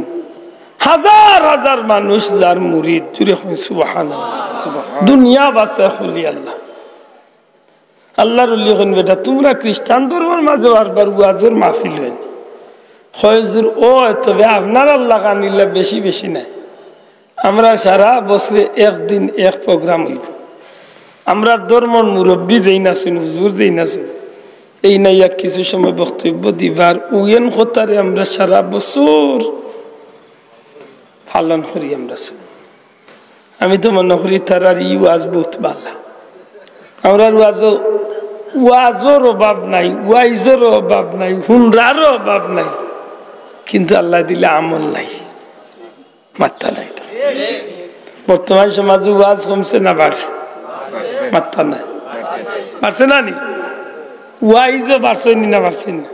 হাজার হাজার মানুষ যার মুরিদ জুড়ে সুবহানাল্লাহ দুনিয়া বাসা খুলি আল্লাহ আল্লাহর ওলি হন বেটা তোমরা খ্রিস্টান ধর্মের মাঝে বারবার ওয়াজের মাহফিল হয়নি হয়জুর ও তবে আপনার আল্লাহ কানিল্লা বেশি বেশি নাই আমরা সারা বছরে একদিন এক প্রোগ্রাম হইব আমরা ধর্মর মুরব্বী যেই না শুনি হুজুর যেই না শুনি এই নাই এক কিছু সময় বক্তব্য দিবার উয়েন কথারে আমরা সারা বছর পালন করি আমরা আমি তো মনে করি তারার ই ওয়াজ বহুত ভালো আমরা ওয়াজের অভাব নাই ওয়াইজের অভাব নাই হুনরারও অভাব নাই কিন্তু আল্লাহ দিলে আমল নাই মাত্রা নাই বর্তমান সমাজে ওয়াজ কমছে না বাড়ছে মাত্রা নাই বাড়ছে না নি ওয়াইজও বাড়ছে না বাড়ছে না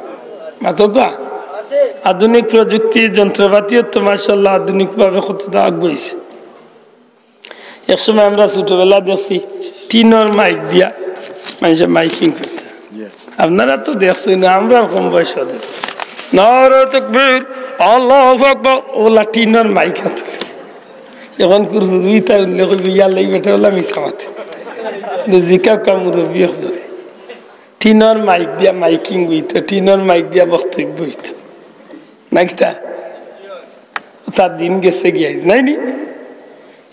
মাত্রা আধুনিক প্রযুক্তি যন্ত্রপাতিও তো মাশাআল্লাহ আধুনিক ভাবে কতটা আগুয়েছে একসময় আমরা ছোটবেলা দেখছি টিনের মাইক দিয়া মানুষের মাইকিং করতে আপনারা তো দেখছেন না আমরা কম বয়স নারে তাকবীর আল্লাহু আকবার ওলা টিনের মাইক আছে এখন কুরুইতা উল্লেখ বিয়া লাই বেটা ওলা মিছামাতে জিকা কামুরবি হলো টিনের মাইক দিয়া মাইকিং হইতো টিনের মাইক দিয়া বক্তব্য হইতো নাকিতা তার দিন গেছে গিয়ে নাইনি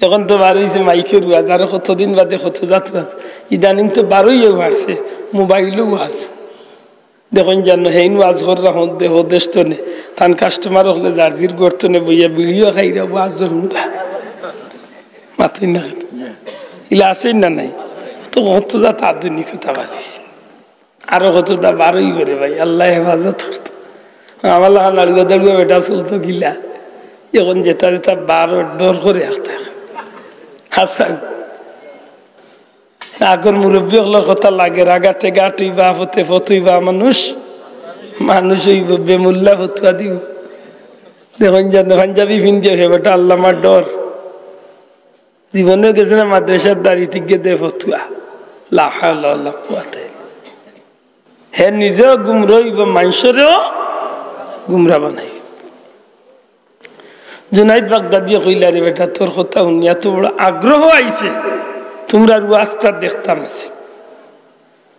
এখন তো বার হয়েছে মাইকের ওয়াজ আরো কতদিন বাদে কত যাত ইদানিং তো বারোই বাড়ছে মোবাইলও ওয়াজ দেখুন জানো হেইন ওয়াজ করে রাখুন দেহ দেশ তো নে তান কাস্টমার হলে জার্জির গর্ত নে বইয়া বিড়িও খাইরা ওয়াজ শুনবা মাথুই না ইলা আছেই না নাই তো কত যাত আধুনিকতা বাড়িছে আরো কতটা বারোই করে ভাই আল্লাহ হেফাজত করতো আমার লাড়ুয়া দাড়ুয়া বেটা চলতো গিলা এখন যেটা যেটা বারো ডর করে আসতে হাসান আগর মুরব্বী হলোর কথা লাগে রাগাতে গাটইবা ফতে ফতুইবা মানুষ হইব বেমুল্লা ফতুয়া দিব দেখুন জানো পাঞ্জাবি ফিন্দিও হে বেটা আল্লাহ আমার ডর জীবনে গেছে না মাদ্রাসার দাঁড়ি থেকে দে ফতুয়া লা হাওলা ওয়ালা কুওয়াতা হে নিজেও গুমরইব মানুষেরও গুমরা বানাই জুনাইদ বাগদাদি কইলা রে বেটা তোর কথা শুনিয়া তো বড় আগ্রহ আইছে তোমরা ওয়াজটা দেখতাম আছে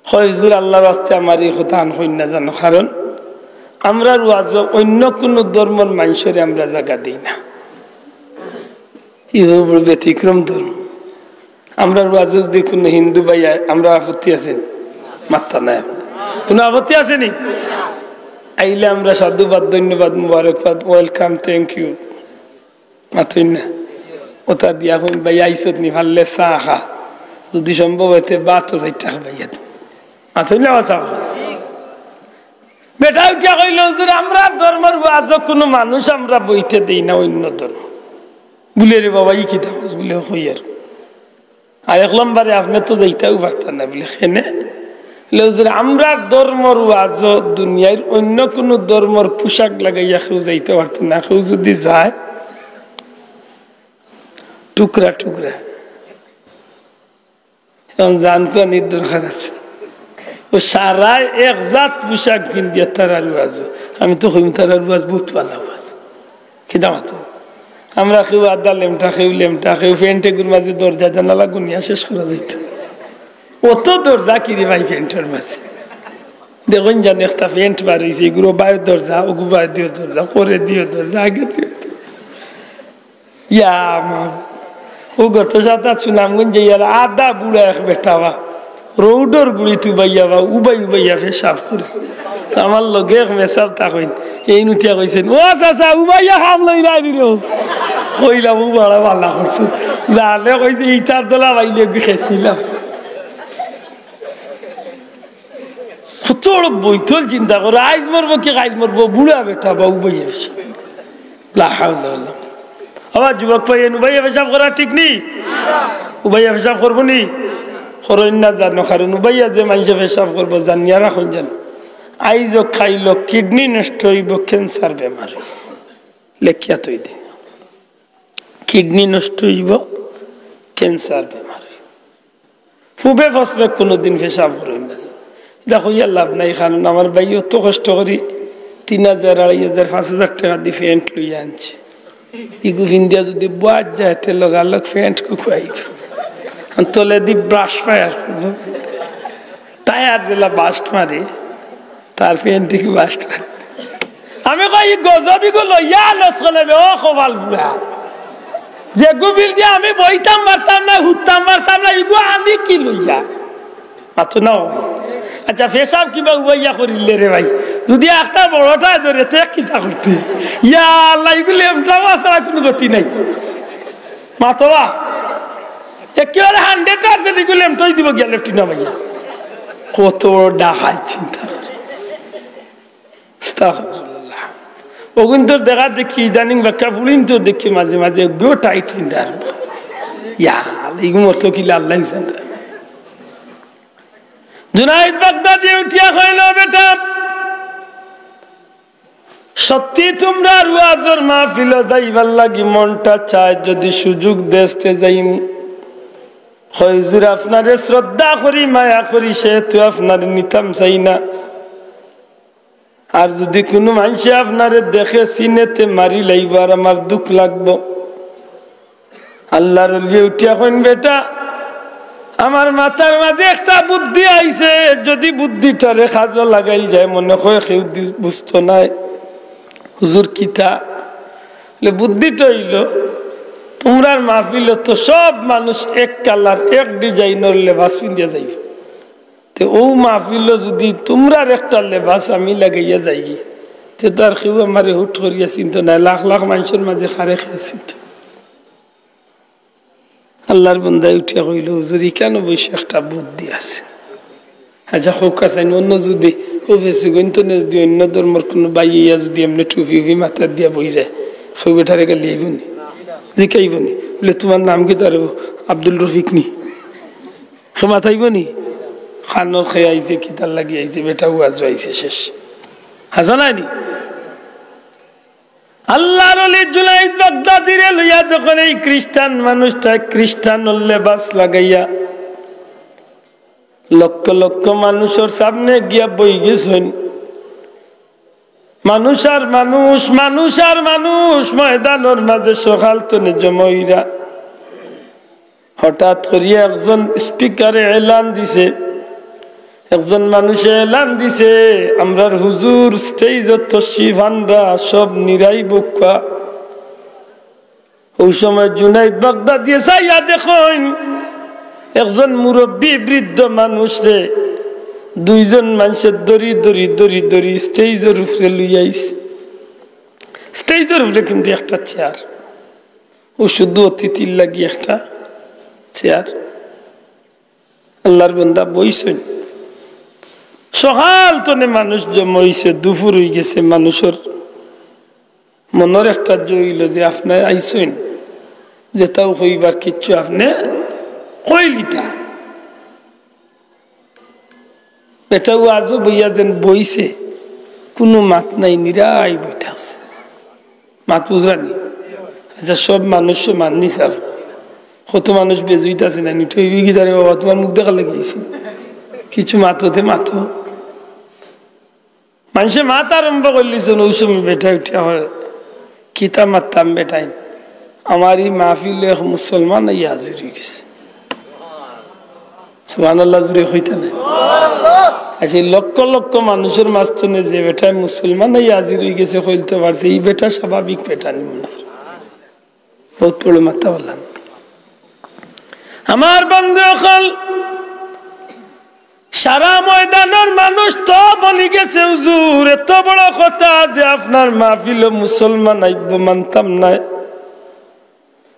হুজুর আল্লাহর রাস্তায় আমার এই কথা আন হই না জানো কারণ আমরা ওয়াজ অন্য কোন ধর্মের মানুষের আমরা জায়গা দিই না এই বড় ব্যতিক্রম ধর্ম আমরা ওয়াজ দেখুন হিন্দু ভাইয়া আমরা আপত্তি আছেন মাত্রা নাই কোনো আপত্তি আছে নি আইলে আমরা সাধুবাদ ধন্যবাদ মুবারকবাদ ওয়েলকাম থ্যাংক ইউ মাথুই না ওটা দিয়া হইন ভাই আইসত নি ভাললে চা খা যদি সম্ভব হইতে বাতো চাইটা ভাইয়া মাথুই না চা বেটা উঠিয়া কইল হুজুর আমরা ধর্মের ওয়াজ কোনো মানুষ আমরা বইতে দেই না অন্য ধর্ম বলে রে বাবা ই কি থাকস বলে কই আর এক নম্বরে আপনি তো যাইতেও পারতেন না বলে খেনে আমরা ধর্মর ওয়াজ দুনিয়ার অন্য কোন ধর্মর পোশাক লাগাইয়া কেউ যাইতে পারতেন না কেউ যদি যায় টুকরা টুকরা এখন জানপানির দরকার আছে ও সারা এক জাত পোশাক কিনিয়া তারার ওয়াজ আমি তো কইম তারার ওয়াজ বহুত ভালো ওয়াজ কি দামাত আমরা কেউ আদা লেমটা কেউ ফেন্টেগুর মাঝে দরজা জানালা গুনিয়া শেষ করে দিত অত দরজা কিরে ভাই ফেন্টের মাঝে দেখুন জান একটা ফেন্ট বার হয়েছে এগুলো বাইরের দরজা ওগু বাইর দিও দরজা করে দিও দরজা আগে দিও ইয়া মা ও গত সাতা সুনামগঞ্জ যাইয়ার আদা বুড়া এক বেটাবা রৌডর গুড়ি তু বাইয়া বা উবাইয়া পেশাব করে আমার লগে এক মেসাব থাকেন এই নুটিয়া কইছেন ও চাচা উবাইয়া খাম লই রাবি রে কইলাম ও বড় ভালো করছো লালে কইছে ইটার দলা বাইলে খেয়েছিলাম কত বইতল চিন্তা করে আইজ মরবো কি আইজ মরবো বুড়া বেটা বা উবাইয়া পেশাব লা হাওলা ওয়ালা আবার যুবক পাইয়েন উবাইয়া পেশাব করা ঠিক নেই উবাইয়া পেশাব করবো নি করইন না জানো কারণ উবাইয়া যে মানুষে পেশাব করবো জানিয়া রাখুন জানো আইজ খাইল কিডনি নষ্ট হইব ক্যান্সার বেমার লেখিয়া তৈ দিন কিডনি নষ্ট হইব ক্যান্সার বেমার ফুবে ফসবে কোনোদিন পেশাব করইন না দেখো ইয়া লাভ নাই কারণ আমার ভাই অত কষ্ট করি 3000 2500 5000 টাকা দিয়ে ফ্যান্ট লইয়া আনছে ইগু ইন্ডিয়া যদি বাদ যায় তে লগালগ ফ্যান্ট কুকুয়াইব তলে দি ব্রাশ ফায়ার টায়ার যেলা বাস্ট মারি তার ফ্যান্টিকে বাস্ট মারি আমি কই গজবি গুলো ইয়া লসলে ও খবাল বুড়া যে গুবিল দিয়ে আমি বইতাম মারতাম না হুতাম মারতাম না ইগু আমি কি লইয়া আতো না আচ্ছা পেশাব কিবা উবাইয়া করিলে রে ভাই যদি একটা বড়টা ধরে তে কিতা করতে ইয়া আল্লাহ এগুলো এমটাও আসা কোনো গতি নাই মাতবা একেবারে 100% এগুলো এমটাই দিব গিয়া লেফটিনা ভাইয়া কত ডাকাই চিন্তা করে আস্তাগফিরুল্লাহ ওগুন তো দেখা দেখি ইদানিং বাক্কা ফুলিন তো দেখি মাঝে মাঝে গো টাইট ফিন্দার ইয়া এগুলো তো কি আল্লাহ জানে জুনাইদ বাগদাদি উঠিয়া কইল বেটা সত্যি তোমরা ওয়াজের মাহফিলে যাইবার লাগি মনটা চায় যদি সুযোগ দেশতে যাইম হয়জুর আপনারে শ্রদ্ধা করি মায়া করি সেহেতু আপনার নিতাম চাই না আর যদি কোনো মানুষ আপনারে দেখে সিনেতে মারি লাইব আর আমার দুঃখ লাগবো আল্লাহর লিয়ে উঠিয়া কইন বেটা আমার মাথার মাঝে একটা বুদ্ধি আইছে যদি বুদ্ধিটারে কাজে লাগাই যায় মনে হয় কেউ বুঝতো নাই হুজুর কিতা বুদ্ধিটা হইল তোমরার মাহফিল তো সব মানুষ এক কালার এক ডিজাইনের লেবাস পিন্দিয়া যাইবে তো ও মাহফিল যদি তোমরার একটা লেবাস আমি লাগাইয়া যাই তো তার কেউ আমার হুট করিয়া চিন্ত নাই লাখ লাখ মানুষের মাঝে খারে খেয়ে চিন্ত আল্লাহর বন্দায় উঠিয়া কইল হুজুর কেন বসে একটা বুদ্ধি আছে আচ্ছা হোক আছে অন্য যদি অফিসে গন্তনে যদি অন্য ধর্মের কোনো বাইয়া যদি এমনি টুপি উফি মাথার দিয়া বই যায় সব বেটারে গেলে আইবনি জিকাইবনি বলে তোমার নাম কি তার আব্দুল রফিক নি সে মাথাইবনি খানোর খেয়ে আইছে কিতার লাগিয়ে আইছে বেটা ওয়াজ আইছে শেষ হাসা নাইনি আল্লাহর ওলি জুনাইদ বাগদাদিরে লইয়া যখন এই খ্রিস্টান মানুষটা খ্রিস্টান লেবাস লাগাইয়া লক্ষ লক্ষ মানুষের সামনে গিয়া বই গেছেন মানুষ আর মানুষ মানুষ আর মানুষ ময়দানের মাঝে সকাল তো জমইরা হঠাৎ করিয়া একজন স্পিকারে এলান দিছে একজন মানুষে এলান দিছে আমরার হুজুর স্টেজত তশরিফ আনরা সব নিরাই বুকা ওই সময় জুনাইদ বাগদাদি চাইয়া দেখুন একজন মুরব্বী বৃদ্ধ মানুষ রে দুইজন মানুষের দড়ি দড়ি দড়ি দড়ি স্টেজের উপরে লইয়াইস স্টেজের উপরে কিন্তু একটা চেয়ার ও শুধু অতিথির লাগি একটা চেয়ার আল্লাহর বান্দা বইছেন সকাল তনে মানুষ জমাইছে দুপুর হয়ে গেছে মানুষের মনের একটা জইল যে আপনি আইসেন যেটাও হইবার কিচ্ছু আপনি কইলিটা এটাও আজও বইয়া যেন বইছে কোনো মাত নাই নিরাই বইটা আছে মাত বুঝরানি আচ্ছা সব মানুষ মাননি স্যার কত মানুষ বেজুইতে আছে না নিঠই গিদারে বাবা তোমার মুখ দেখা লেগেছি কিছু মাততে মাতো মানুষে মাত আরম্ভ করলিছেন ওই সময় বেটা উঠিয়া হয় কিতা মারতাম বেটাই আমার এই মাহফিল এক মুসলমান এই হাজির হয়ে গেছে সুবহানাল্লাহ জুড়ে হইতে না আচ্ছা লক্ষ লক্ষ মানুষের মাঝখানে যে বেটায় মুসলমান এই হাজির হয়ে গেছে হইতে পারছে এই বেটা স্বাভাবিক বেটা নি মনে হয় বহুত বড় মাথা বললাম আমার বন্ধু অকল সারা ময়দানের মানুষ তো বলি গেছে হুজুর এত বড় কথা যে আপনার মাহফিল মুসলমান আইব মানতাম না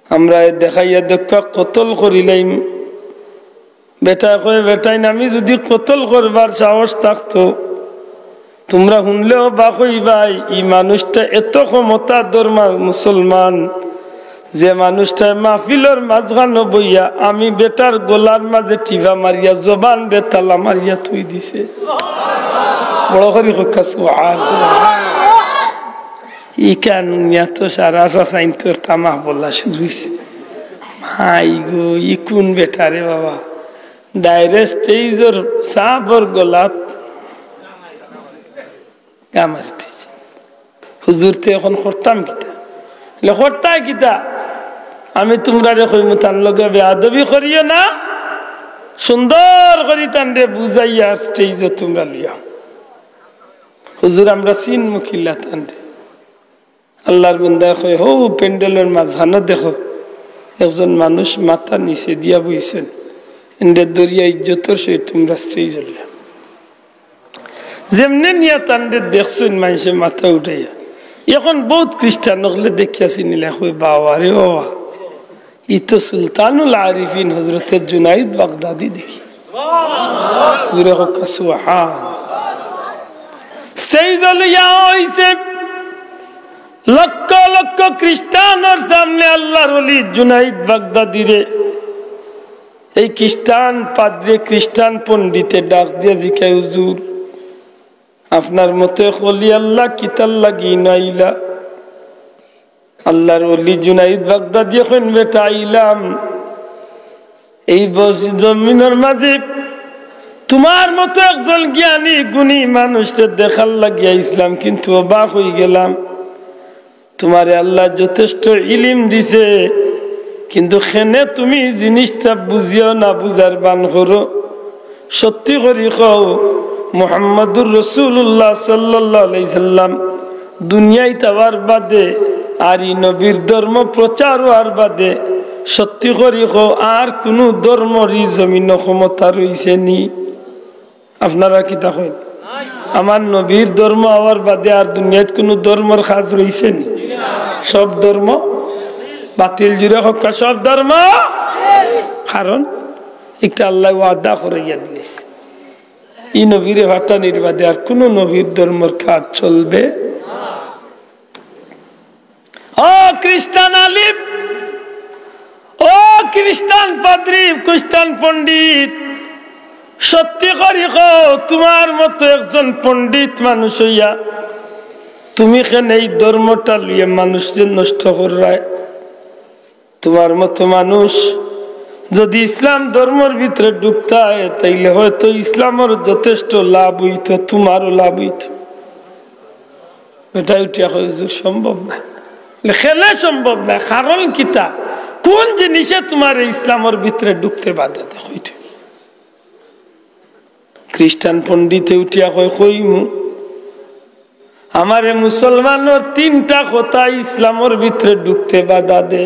আমরা দেখাইয়া দেখা কতল করিলাম বেটা কয়ে বেটাই আমি যদি কতল করবার সাহস থাকতো তোমরা শুনলেও বা কইবাই এই মানুষটা এত ক্ষমতা ধর্মার মুসলমান যে মানুষটা মাহফিলের মাঝখানে বইয়া আমি বেটার গোলার মাঝে টিভা মারিয়া জবান রে তালা মারিয়া থুই দিছে বড় করে কক্কা সুবহানাল্লাহ ই কেন তো সারা সাইন তোর তামাহ বললা শুরু হয়েছে ভাই গো ই কোন বেটা রে বাবা ডাইরেক্ট স্টেজের সাবর গোলাপ গামারতে হুজুর তে এখন করতাম কিতা করতাই কিতা আমি তোমরা রে কইম তার লগে বেয়াদবি করিও না সুন্দর করি তান রে বুঝাইয়া স্টেজে তোমরা লিয়া হুজুর আমরা সিন মুখিল্লা তান রে আল্লাহর বান্দা কই হো প্যান্ডেলের মাঝখানে দেখো একজন মানুষ মাথা নিচে দিয়া বইছেন এন্ডে দরিয়া ইজ্জতের সহিত তোমরা স্টেজে লিয়া যেমনি নিয়া তান রে দেখছেন মানুষে মাথা উঠাইয়া এখন বহুত খ্রিস্টান হলে দেখিয়াছি নিলে কই বাবা রে বাবা ই তো সুলতানুল আরিফিন হযরতে জুনাইদ বাগদাদি দেখি জুরে কক্কা সুবহানাল্লাহ স্টেজে লিয়া হইছে লক্ষ লক্ষ খ্রিস্টানের সামনে আল্লাহর ওলি জুনাইদ বাগদাদি রে এই খ্রিস্টান পাদ্রী খ্রিস্টান পণ্ডিতে ডাক দিয়ে জিকায় হুজুর আপনার মতে ওলি আল্লাহ কিতাল লাগি নাইলা আল্লাহর ওলি জুনাইদ বাগদাদি এখন বেটা আইলাম এই জমিনের মাঝে তোমার মতো একজন জ্ঞানী গুণী মানুষকে দেখার লাগিয়া ইসলাম কিন্তু অবাক হয়ে গেলাম তোমারে আল্লাহ যথেষ্ট ইলিম দিছে কিন্তু খেনে তুমি জিনিসটা বুঝিও না বুঝার বান করো সত্যি করি কও মুহাম্মাদুর রাসূলুল্লাহ সাল্লাল্লাহু আলাইহি সাল্লাম দুনিয়ায় তাওয়ার বাদে আর ই নবীর ধর্ম প্রচার হওয়ার বাদে সত্যি করি কও আর কোনো ধর্মরই জমিন ক্ষমতা রইছে নি আপনারা কি তা কইন আমার নবীর ধর্ম হওয়ার বাদে আর দুনিয়াত কোনো ধর্মর কাজ রইছে নি সব ধর্ম বাতিল জুড়ে হোক সব ধর্ম কারণ একটা আল্লাহ ওয়াদা করে দিয়েছে ই নবীর ভাটা নির্বাদে আর কোন নবীর ধর্মর কাজ চলবে ও খ্রিস্টান আলিম ও খ্রিস্টান পাদ্রী খ্রিস্টান পণ্ডিত সত্যি করি তোমার মতো একজন পণ্ডিত মানুষ হইয়া তুমি কেন এই ধর্মটা লিয়ে মানুষদের নষ্ট করায় তোমার মতো মানুষ যদি ইসলাম ধর্মের ভিতরে ঢুকতে হয় তাইলে হয়তো ইসলামের যথেষ্ট লাভ হইত তোমারও লাভ হইত এটা উঠিয়া সম্ভব না খেলে সম্ভব না কারণ কিতা কোন জিনিসে তোমার ইসলামের ভিতরে ঢুকতে বাধা দেখো খ্রিস্টান পণ্ডিতে উঠিয়া কইমু আমারে মুসলমানের তিনটা কথা ইসলামের ভিতরে ঢুকতে বাধা দে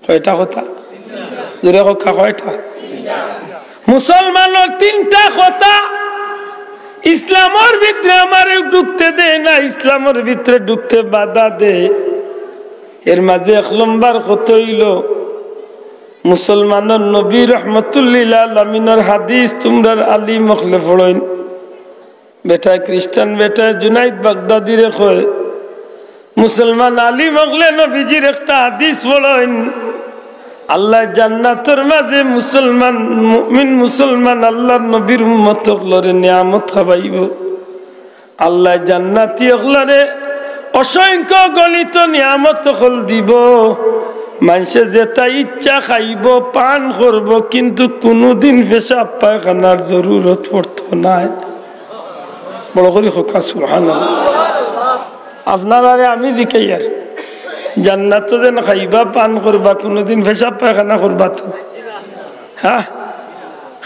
কয়টা কথা জোরে কথা কয়টা মুসলমানের তিনটা কথা ইসলামের ভিতরে আমারে ঢুকতে দে না ইসলামের ভিতরে ঢুকতে বাধা দে এর মাঝে এক নম্বর কথা হইল মুসলমানের নবী রহমতুল্লিল আলামিনের হাদিস তোমরা আলী মখলে পড়ইন বেটা খ্রিস্টান বেটা জুনাইদ বাগদাদি রে কয় মুসলমান আলী মখলে নবীজির একটা হাদিস পড়ইন আল্লাহ জান্নাতের মাঝে মুসলমান মুমিন মুসলমান আল্লাহর নবীর উম্মত হলরে নিয়ামত খাওয়াইব আল্লাহ জান্নাতি হলরে অসংখ্য গণিত নিয়ামত হল দিব মানুষে যেটা ইচ্ছা খাইব পান করব কিন্তু কোনোদিন পেশাব পায়খানার জরুরত পড়তো না বড় করে হোকা সুবহানাল্লাহ আপনারা আমি জিকাই আর জান্নাত যেন খাইবা পান করবা কোনোদিন পেশাব পায়খানা করবা তো হ্যাঁ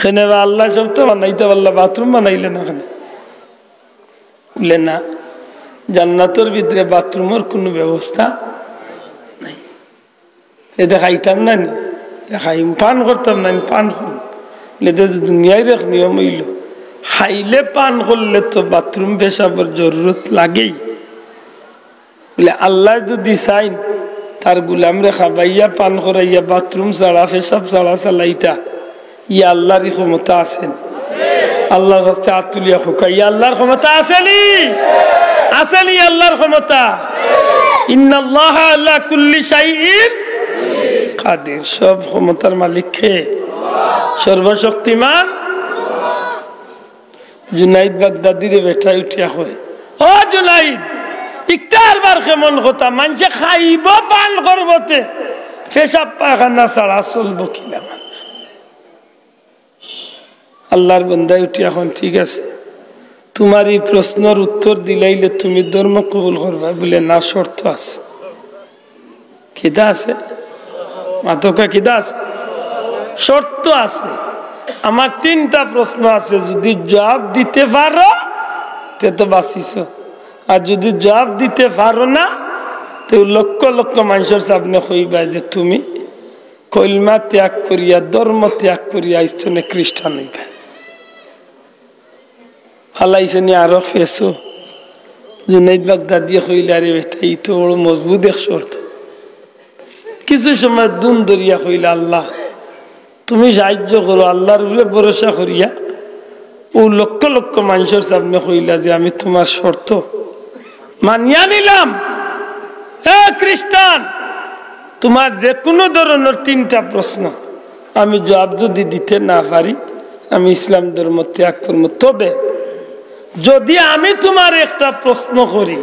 সেনে আল্লাহ সব তো বানাইতে পারলা বাথরুম বানাইলে না কেন বলে না জান্নাতের ভিতরে বাথরুমের কোনো ব্যবস্থা নাই এটা খাইতাম না নি খাই পান করতাম না পান করব দুনিয়ায় রেখ নিয়ম হইল খাইলে পান করলে তো বাথরুম পেশাবের জরুরত লাগেই বলে আল্লাহ যদি চাইন তার গুলামরে খাবাইয়া পান করাইয়া বাথরুম ছাড়া পেশাব ছাড়া চালাইতা ই আল্লাহর ক্ষমতা আছেন আল্লাহর কাছে আতুলিয়া খোকা ই আল্লাহর ক্ষমতা আসেনি আসেনি আল্লাহর ক্ষমতা ইন্নাল্লাহা আলা কুল্লি শাইইন কাদির। সব ক্ষমতার মালিক কে? সর্বশক্তিমান। জুনাইদ বাগদাদিরে বেটা উঠিয়া কয়, ও জুনাইদ, ইকটার বার কেমন কথা, মানুষে খাইব পান করবতে পেশাব পায়খানা ছাড়া চলবো কিনা মানুষ? আল্লাহর বন্দায় উঠি এখন, ঠিক আছে, তোমার এই প্রশ্নের উত্তর দিলাইলে তুমি ধর্ম কবুল করবা বলে না, শর্ত আছে। কিদা আছে? মাতকা কিদা আছে? শর্ত আছে। আমার 3টা প্রশ্ন আছে, যদি জবাব দিতে পারো তে তো বাঁচিস, আর যদি জবাব দিতে পারো না তো লক্ষ লক্ষ মানুষের সামনে কইবা যে তুমি কলমা ত্যাগ করিয়া ধর্ম ত্যাগ করিয়া ইস্তনে খ্রিস্টান হইবা। ফালাইছে নি আরো ফেসো। জুনাইদ বাগদাদি কইলা, রে বেটা, এই তো বড় মজবুত এক শর্ত। কিছু সময় দুম দরিয়া কইলা, আল্লাহ তুমি সাহায্য করো। আল্লাহর উপরে ভরসা করিয়া ও লক্ষ লক্ষ মানুষের সামনে কইলা যে আমি তোমার শর্ত মানিয়া নিলাম। এ খ্রিস্টান, তোমার যে কোনো ধরনের 3টা প্রশ্ন আমি জবাব যদি দিতে না পারি আমি ইসলাম ধর্ম ত্যাগ করব। তবে যদি আমি তোমার একটা প্রশ্ন করি,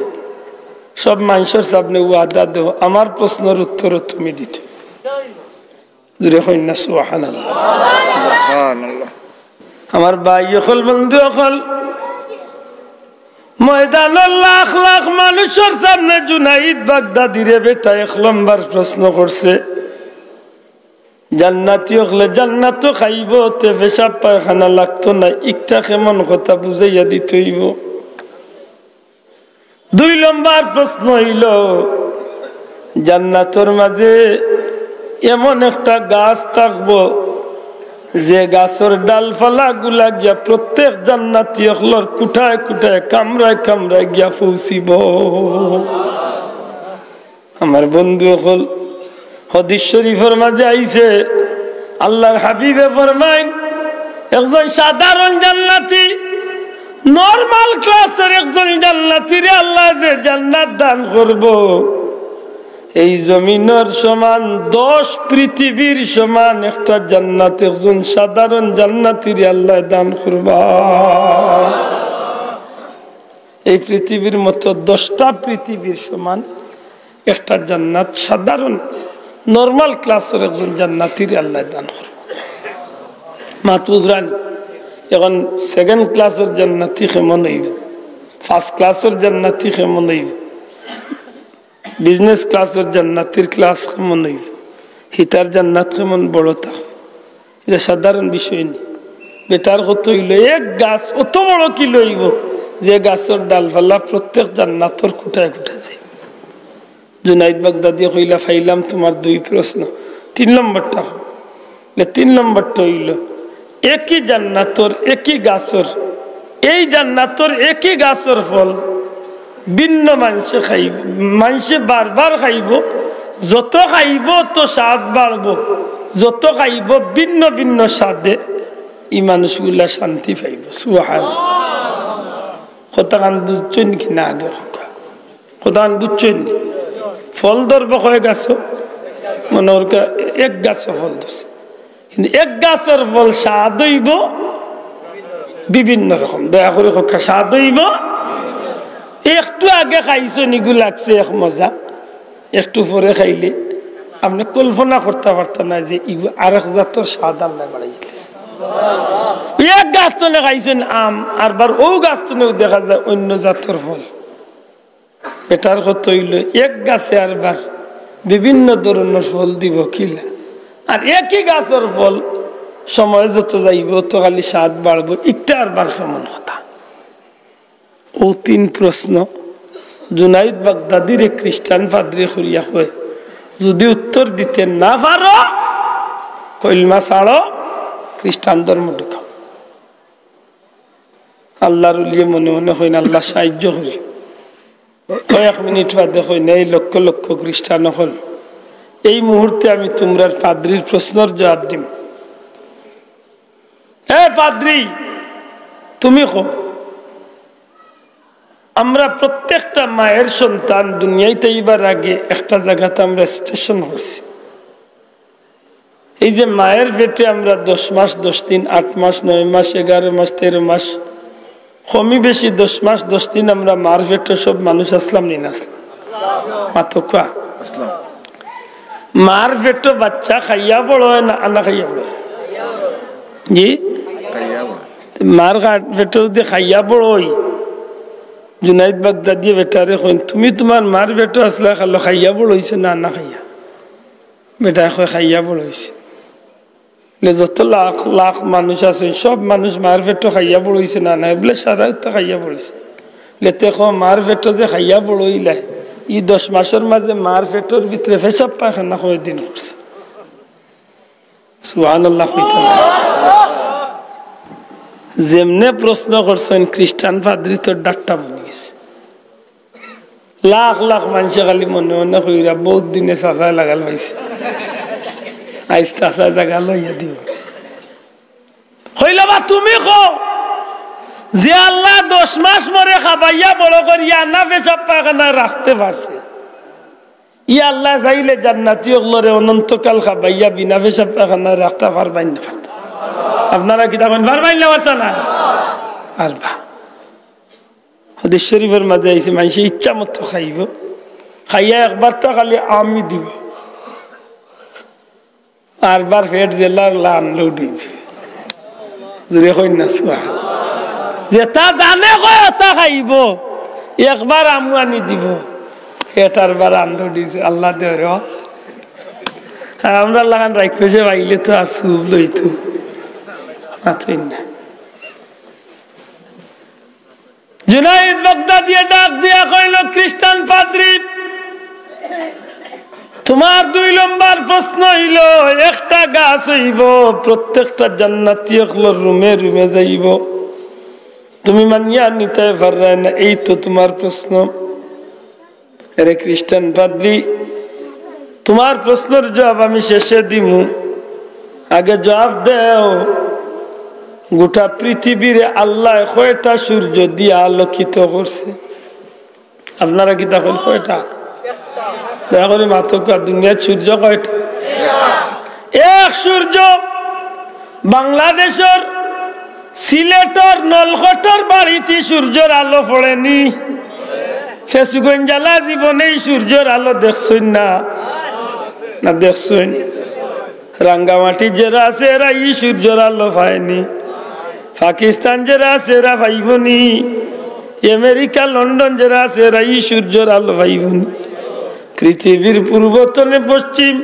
সব মানুষের সামনে ওয়াদা দেও আমার প্রশ্নের উত্তর তুমি দিতে। আমার ভাই হল, বন্ধু হল, ময়দানের লাখ লাখ মানুষের সামনে জুনাইদ বাগদাদিরে বেটা 1 নম্বর প্রশ্ন করছে, জান্নাতি হলে জান্নাত খাইব, তে পেশাব পায়খানা লাগতো না, একটা কেমন কথা বুঝাইয়া দিতে হইব। 2 নম্বর প্রশ্ন হইল, জান্নাতের মাঝে এমন একটা গাছ থাকবো যে গাছের ডালপালা গুলা গিয়া প্রত্যেক জান্নাতি হলর কুঠায় কুঠায় কামড়ায় কামড়ায় গিয়া পৌঁছিব। আমার বন্ধু হল, হাদিস শরীফের মাঝে আইছে, আল্লাহর হাবিবে ফরমাইন, একজন সাধারণ জান্নাতি, নরমাল ক্লাসের একজন জান্নাতিরে আল্লাহ যে জান্নাত দান করব, এই জমিনের সমান 10 পৃথিবীর সমান একটা জান্নাত একজন সাধারণ জান্নাতিরে আল্লাহ দান করবা। এই পৃথিবীর মতো 10টা পৃথিবীর সমান একটা জান্নাত সাধারণ নরমাল ক্লাসের একজন জান্নাতিরে আল্লাহ দান করবা। মাতুজরান এখন 2nd ক্লাসের জান্নাতি কেমন হইব, 1st ক্লাসের জান্নাতি কেমন হইব, বিজনেস ক্লাসের জান্নাতির ক্লাস কেমন হইব, হিতার জান্নাত কেমন বড় তা এটা সাধারণ বিষয় নেই। বেটার কত হইল, এক গাছ অত বড় কি লইব যে গাছের ডালপালা প্রত্যেক জান্নাতর কুটায় কুটা যায়। জুনাইদ বাগদাদি কইলা, ফাইলাম তোমার 2 প্রশ্ন। 3 নম্বরটা 3 নম্বরটা হইল, একই জান্নাতর একই গাছর, এই জান্নাতর একই গাছের ফল ভিন্ন মানুষে খাইব, মানুষে বারবার খাইব, যত খাইব তো স্বাদ বাড়ব, যত খাইব ভিন্ন ভিন্ন স্বাদে এই মানুষগুলা শান্তি পাইব। সুবহানাল্লাহ। কথাখান বুঝছেন কি না? আগে কথাখান বুঝছেন? ফল ধরব কয় গাছ? মনে ওরকা 1 গাছে ফল ধরছে, কিন্তু 1 গাছের ফল স্বাদ হইব বিভিন্ন রকম। দয়া করে কথা, স্বাদ হইব। একটু আগে খাইছো নিগু লাগছে এক মজা, একটু পরে খাইলে আপনি কল্পনা করতে পারতেন না যে আরেক জাতের স্বাদ আল্লাহ বাড়াই গেছে। 1 গাছ তনে খাইছেন আম, আর বার ও গাছ তনেও দেখা যায় অন্য জাতের ফল। এটার কথা হইল, 1 গাছে আর বার বিভিন্ন ধরনের ফল দিব কিলা, আর একই গাছের ফল সময় যত যাইব তো খালি স্বাদ বাড়বো, একটা আর বার কেমন কথা। ও 3 প্রশ্ন জুনাইদ বাগদাদির খ্রিস্টান পাদ্রী করিয়া কয়, যদি উত্তর দিতে না পারো কলমা ছাড়ো, খ্রিস্টান ধর্ম ঢুকাও। আল্লাহর উলিয়ে মনে মনে হয় না আল্লাহ সাহায্য করি। 1 মিনিট বাদে হয় না, এই লক্ষ লক্ষ খ্রিস্টান হল এই মুহূর্তে আমি তোমরা পাদ্রীর প্রশ্নের জবাব দিম। হে পাদ্রী, তুমি কো আমরা প্রত্যেকটা মায়ের সন্তান দুনিয়াতে এইবার আগে একটা জায়গাতে আমরা স্টেশন করছি। এই যে মায়ের পেটে আমরা 10 মাস 10 দিন 8 মাস 9 মাস 11 মাস 13 মাস কমই বেশি 10 মাস 10 দিন আমরা মার পেটে সব মানুষ আসলাম নি না মাতকা মার পেটে বাচ্চা খাইয়া বড় হয় না আনা খাইয়া বড় জি মার পেটে যদি খাইয়া বড় হই জুনাইদ বাগদাদি বেটারে কইন তুমি তোমার মার পেটে আসলে খালো খাইয়া বড় হইছে না আনা খাইয়া বেটা কয় খাইয়া বড় হইছে। যত লাখ লাখ মানুষ আছে সব মানুষ মার পেটে খাইয়া বড় হইছে না না বলে সারা খাইয়া বড় হইছে লেতে মার পেটে যে খাইয়া বড় হইলে ই 10 মাসের মাঝে মার পেটের ভিতরে পেশাব পায়খানা কয়দিন করছে সুবহানাল্লাহ। যেমনে প্রশ্ন করছেন খ্রিস্টান পাদ্রী তোর ডাক্তা বনে গেছে। লাখ লাখ মানুষ খালি মনে মনে কইরা বহুত দিনে চাচায় লাগাল পাইছে আইস চাচায় জায়গা লইয়া দিব হইল বা তুমি কো যে আল্লাহ 10 মাস মরে খাবাইয়া বড় করিয়া না পেশাব পায়খানা রাখতে পারছে ই আল্লাহ চাইলে জান্নাতি ওগুলোরে অনন্তকাল খাবাইয়া বিনা পেশাব পায়খানা রাখতে পারবেন না পারত আপনারা কি তখন পারবেন না পারত না পারবা। হাদিস শরীফের মাঝে আইছে মানুষ ইচ্ছা মতো খাইব খাইয়া একবার তো খালি আমি দিব আরবার পেট জেলার লান লুটি জুড়ে কই না সুয়া যেটা জানে কয় ওটা খাইব একবার আমু আনি দিব এটার বার আন্ডো দিছে আল্লাহ দেওয়ার আমরা লাগান রাখছে পাইলে তো আর সুব লইতো মাত্রই না। জুনাইদ বাগদাদি ডাক দিয়া কইল খ্রিস্টান পাদ্রী তোমার 2 নম্বর প্রশ্ন হইল একটা গাছ হইব প্রত্যেকটা জান্নাতি একলোর রুমে রুমে যাইব তুমি মানিয়া নিতে পারবে না এই তো তোমার প্রশ্ন। আরে খ্রিস্টান পাদ্রী তোমার প্রশ্নের জবাব আমি শেষে দিমু আগে জবাব দেও গোটা পৃথিবীর আল্লাহ কয়টা সূর্য দিয়ে আলোকিত করছে আপনারা কি তখন কয়টা দেখো মাতকা দুনিয়ার সূর্য কয়টা এক সূর্য বাংলাদেশের সিলেটর নলকটর বাড়িতে সূর্যের আলো পড়েনি ফেসুগঞ্জালা জীবনে সূর্যের আলো দেখছেন না না দেখছেন রাঙ্গামাটি যারা আছে এরা এই সূর্যের আলো পায়নি পাকিস্তান যারা আছে এরা পাইবনি আমেরিকা লন্ডন যারা আছে এরা এই সূর্যের আলো পাইবনি পৃথিবীর পূর্বতলে পশ্চিম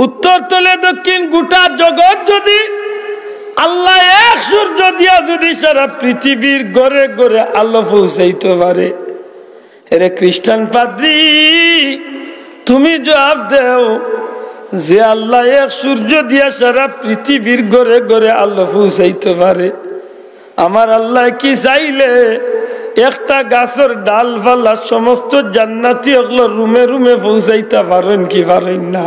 উত্তর তলে দক্ষিণ গোটা জগৎ যদি আল্লাহ এক সূর্য দিয়া যদি সারা পৃথিবীর গড়ে গড়ে আলো পৌঁছাইতে পারে এরে খ্রিস্টান পাদ্রী তুমি জবাব দেও যে আল্লাহ এক সূর্য দিয়া সারা পৃথিবীর গড়ে গড়ে আলো পৌঁছাইতে পারে আমার আল্লাহ কি চাইলে একটা গাছের ডালপালা সমস্ত জান্নাতি ওগুলো রুমে রুমে পৌঁছাইতে পারেন কি পারেন না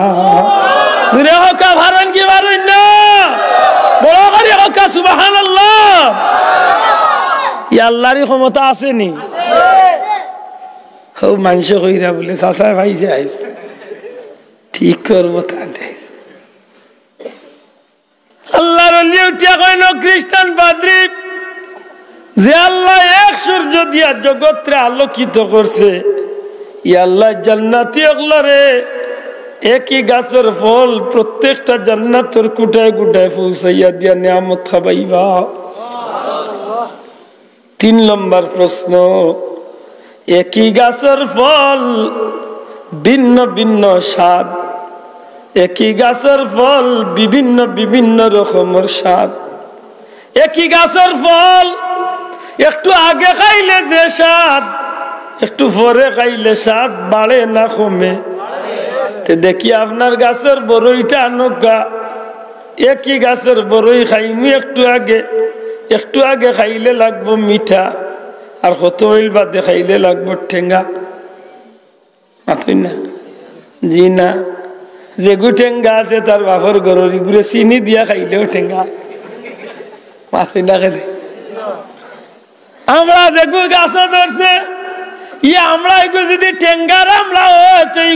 পারেন কি পারেন না বড় করে হকা সুবহানাল্লাহ ইয়া আল্লাহর ক্ষমতা আসেনি ও মানুষ কইরা বলে চাচা ভাই যে আইস ঠিক করবো তা আল্লাহর ওলি উঠিয়া কইল খ্রিস্টান পাদ্রী যে আল্লাহ এক সূর্য দিয়া জগৎরে আলোকিত করছে ই আল্লাহ জান্নাতি ওগুলোরে একই গাছের ফল প্রত্যেকটা জান্নাতের কুটায় কুটায় পৌঁছাইয়া দিয়া নিয়ামত খাবাইবা। 3 নম্বর প্রশ্ন একই গাছের ফল ভিন্ন ভিন্ন স্বাদ একই গাছের ফল বিভিন্ন বিভিন্ন রকমের স্বাদ একই গাছের ফল একটু আগে খাইলে যে স্বাদ একটু পরে খাইলে স্বাদ বাড়ে না কমে দেখি আপনার গাছের বড়ইটা আনুকা একই গাছের বড়ই খাইমু একটু আগে খাইলে লাগবো মিঠা আর কত হইল বাদে খাইলে লাগবো ঠেঙ্গা মাথই না জি না যেগু ঠেঙ্গা আছে তার বাপর গরুরি ঘুরে চিনি দিয়া খাইলেও ঠেঙ্গা মাথই না খেলে আমরা যেগু গাছে ধরছে আমরা যদি টেঙ্গার আমরা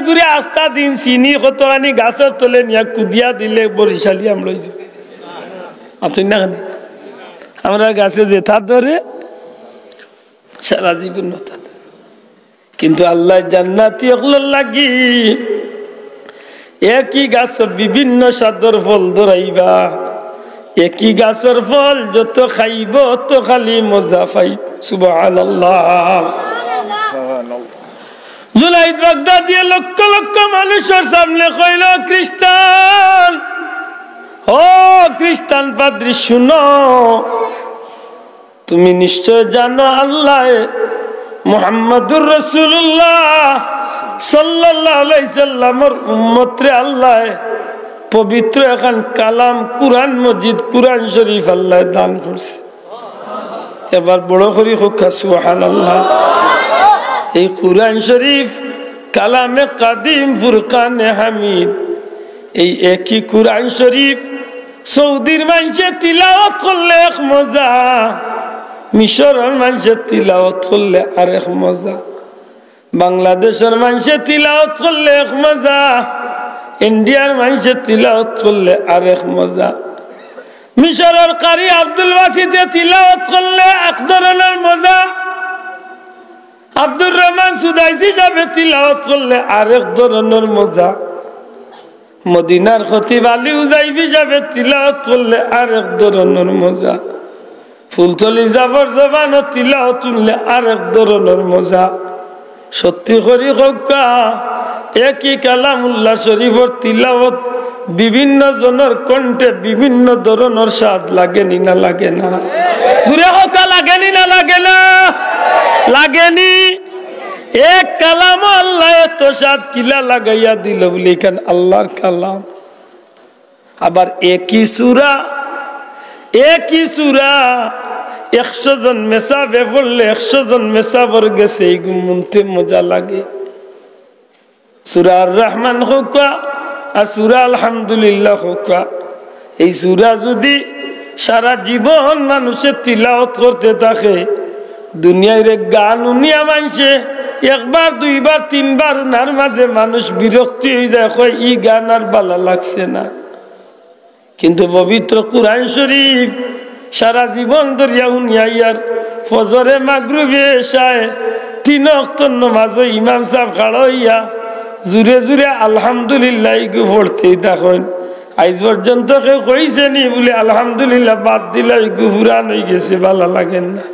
ঘুরে আস্তা দিন চিনি কতখানি গাছের তলে নিয়ে কুদিয়া দিলে বরিশালি আমরা না আমরা গাছে যেটা ধরে সারা জীবন কিন্তু আল্লাহ জান্নাতি লাগি একই গাছ বিভিন্ন সাদর ফল ধরাইবা একই গাছের ফল যত খাইব তত খালি মজা পাই সুবহানাল্লাহ জুনাইদ বাগদাদি লক্ষ লক্ষ মানুষের সামনে কইল খ্রিস্টান ও খ্রিস্টান পাদ্রী শুনো তুমি নিশ্চয় জানো আল্লাহ মুহাম্মাদুর রাসূলুল্লাহ সাল্লাল্লাহু আলাইহি সাল্লামের উম্মতরে আল্লাহ পবিত্র এখন কালাম কুরআন মজিদ কুরআন শরীফ আল্লাহ দান করছে এবার বড় করে হোক সুবহানাল্লাহ এই কুরআন শরীফ কালামে কাদিম ফুরকানে হামিদ এই একই কুরআন শরীফ সৌদির মানুষে তিলাওয়াত করলে এক মজা মিশরের মানুষে তিলাওয়াত করলে আরেক মজা বাংলাদেশের মানুষে তিলাওয়াত করলে এক মজা ইন্ডিয়ার মানুষে তিলাওয়াত করলে আরেক মজা মিশরের কারি আব্দুল বাসিতে তিলাওয়াত করলে এক ধরনের মজা আব্দুর রহমান সুদাইসি যাবে তিলাওয়াত করলে আরেক ধরনের মজা মদিনার খতিব আলী উজাইফি যাবে তিলাওয়াত করলে আরেক ধরনের মজা ফুলতলি জাবর জবান তিলাওয়াত করলে আরেক ধরনের মজা সত্যি করি হকা একই কালামুল্লাহ শরীফের তিলাওয়াত বিভিন্ন জনের কণ্ঠে বিভিন্ন ধরনের স্বাদ লাগেনি না লাগে না ঘুরে হকা লাগেনি না লাগে না লাগেনি এক কালাম আল্লাহ এত স্বাদ কিলা লাগাইয়া দিল বলে এখানে আল্লাহর কালাম আবার একই সূরা 100 জন মেসাবে পড়লে 100 জন মেসাবর গেছে এই মনতে মজা লাগে সূরা আর রহমান হোক আর সূরা আলহামদুলিল্লাহ হোক এই সূরা যদি সারা জীবন মানুষের তিলাওয়াত করতে থাকে দুনিয়ার গান উনিয়া মানছে একবার দুইবার তিনবার উনার মাঝে মানুষ বিরক্তি হয়ে যায় কয় ই গান আর ভালো লাগছে না কিন্তু পবিত্র কুরআন শরীফ সারা জীবন ধরিয়া উনিয়া ইয়ার ফজরে মাগরিবে এশায় 3 ওয়াক্তের নামাজে ইমাম সাহেব খাড়া হইয়া জুরে জুরে আলহামদুলিল্লাহ পড়তেই থাকেন আজ পর্যন্ত কেউ কইছে নি বলে আলহামদুলিল্লাহ বাদ দিলে গুফরান হয়ে গেছে ভালো লাগেন না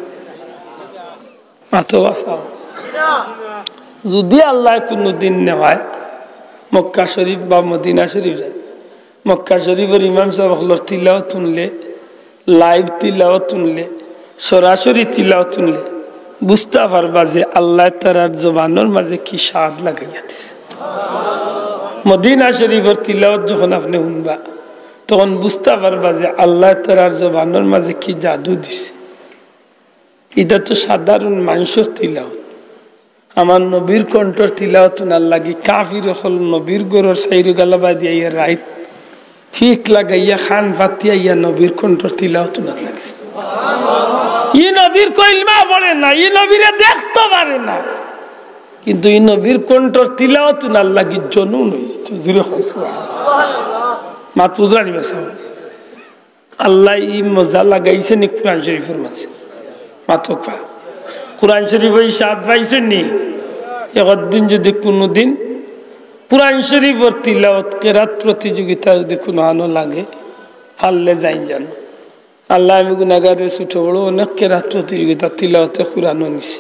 যদি আল্লাহ কোনদিন নেওয়ায় মক্কা শরীফ বা মদিনা শরীফ যায় মক্কা শরীফের ইমাম সাহেব তিলাওয়াত শুনলে লাইভ তিলাওয়াত শুনলে সরাসরি তিলাওয়াত শুনলে বুঝতে পারবা যে আল্লাহ তাআলার জবানের মাঝে কি স্বাদ লাগাইয়া দিছে মদিনা শরীফের তিলাওয়াত যখন আপনি শুনবা তখন বুঝতে পারবা যে আল্লাহ তাআলার জবানের মাঝে কি জাদু দিছে এটা তো সাধারণ মানুষের তিলাওয়াত আমার নবীর কণ্ঠর তিলাওয়াত না লাগি কাফির হল নবীর গোরর সাইরু গালাবা দিয়া রাইত ফিক লাগাইয়া খান ফাতিয়া ইয়া নবীর কণ্ঠর তিলাওয়াত না লাগিছে ই নবীর কইলমা পড়ে না ই নবীরে দেখতে পারে না কিন্তু ই নবীর কণ্ঠর তিলাওয়াত না লাগি জনুন হইছে জুরে হয় সুবহানাল্লাহ মা পুজানি বাসা আল্লাহ ই মজা লাগাইছে নি কুরআন শরীফের মাঝে মাতকা কুরআন শরীফ ওই স্বাদ পাইছেন নি একদিন যদি কোনোদিন কুরআন শরীফের তিলাওয়াত কেরাত প্রতিযোগিতা যদি কোনো আনো লাগে পারলে যাই জান আল্লাহ আমি গুনাহগারে ছোট বড় অনেক কেরাত প্রতিযোগিতা তিলাওয়াতে কুরআনও নিছে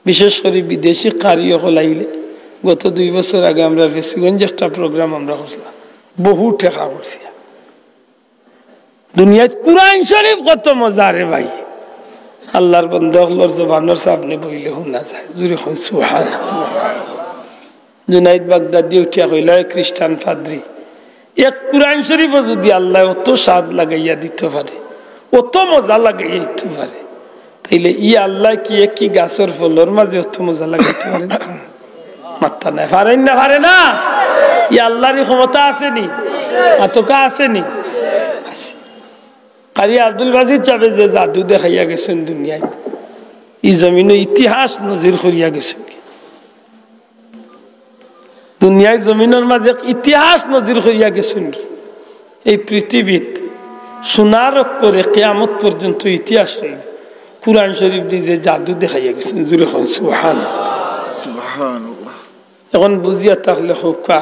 বিশেষ করে বিদেশি কারি হলাইলে গত 2 বছর আগে আমরা ফেসিগঞ্জ একটা প্রোগ্রাম আমরা করলাম বহু টাকা করছি দুনিয়ায় কুরআন শরীফ কত মজা রে ভাই আল্লাহর বান্দা আল্লাহর জবানের সামনে বইলে শোনা যায় জুরে কই সুবহানাল্লাহ জুনাইদ বাগদাদি উঠিয়া কইল খ্রিস্টান পাদ্রী এক কুরআন শরীফ যদি আল্লাহ অত স্বাদ লাগাইয়া দিতে পারে অত মজা লাগাইয়া দিতে পারে তাইলে ই আল্লাহ কি একই গাছের ফলর মাঝে অত মজা লাগাইতে পারে না মাত্তা নাই পারেন না পারে না ই আল্লাহর ক্ষমতা আসেনি আতকা আসেনি কারি আব্দুল বাসিত চাবে যে জাদু দেখাইয়া গেছেন দুনিয়ায় এই জমিনে ইতিহাস নজির করিয়া গেছে দুনিয়ার জমিনের মাঝে ইতিহাস নজির করিয়া গেছেন এই পৃথিবীত সোনার অক্ষরে কিয়ামত পর্যন্ত ইতিহাস রইল কুরআন শরীফ দিয়ে যে জাদু দেখাইয়া গেছেন জুরে খান সুবহানাল্লাহ এখন বুঝিয়া থাকলে হোকা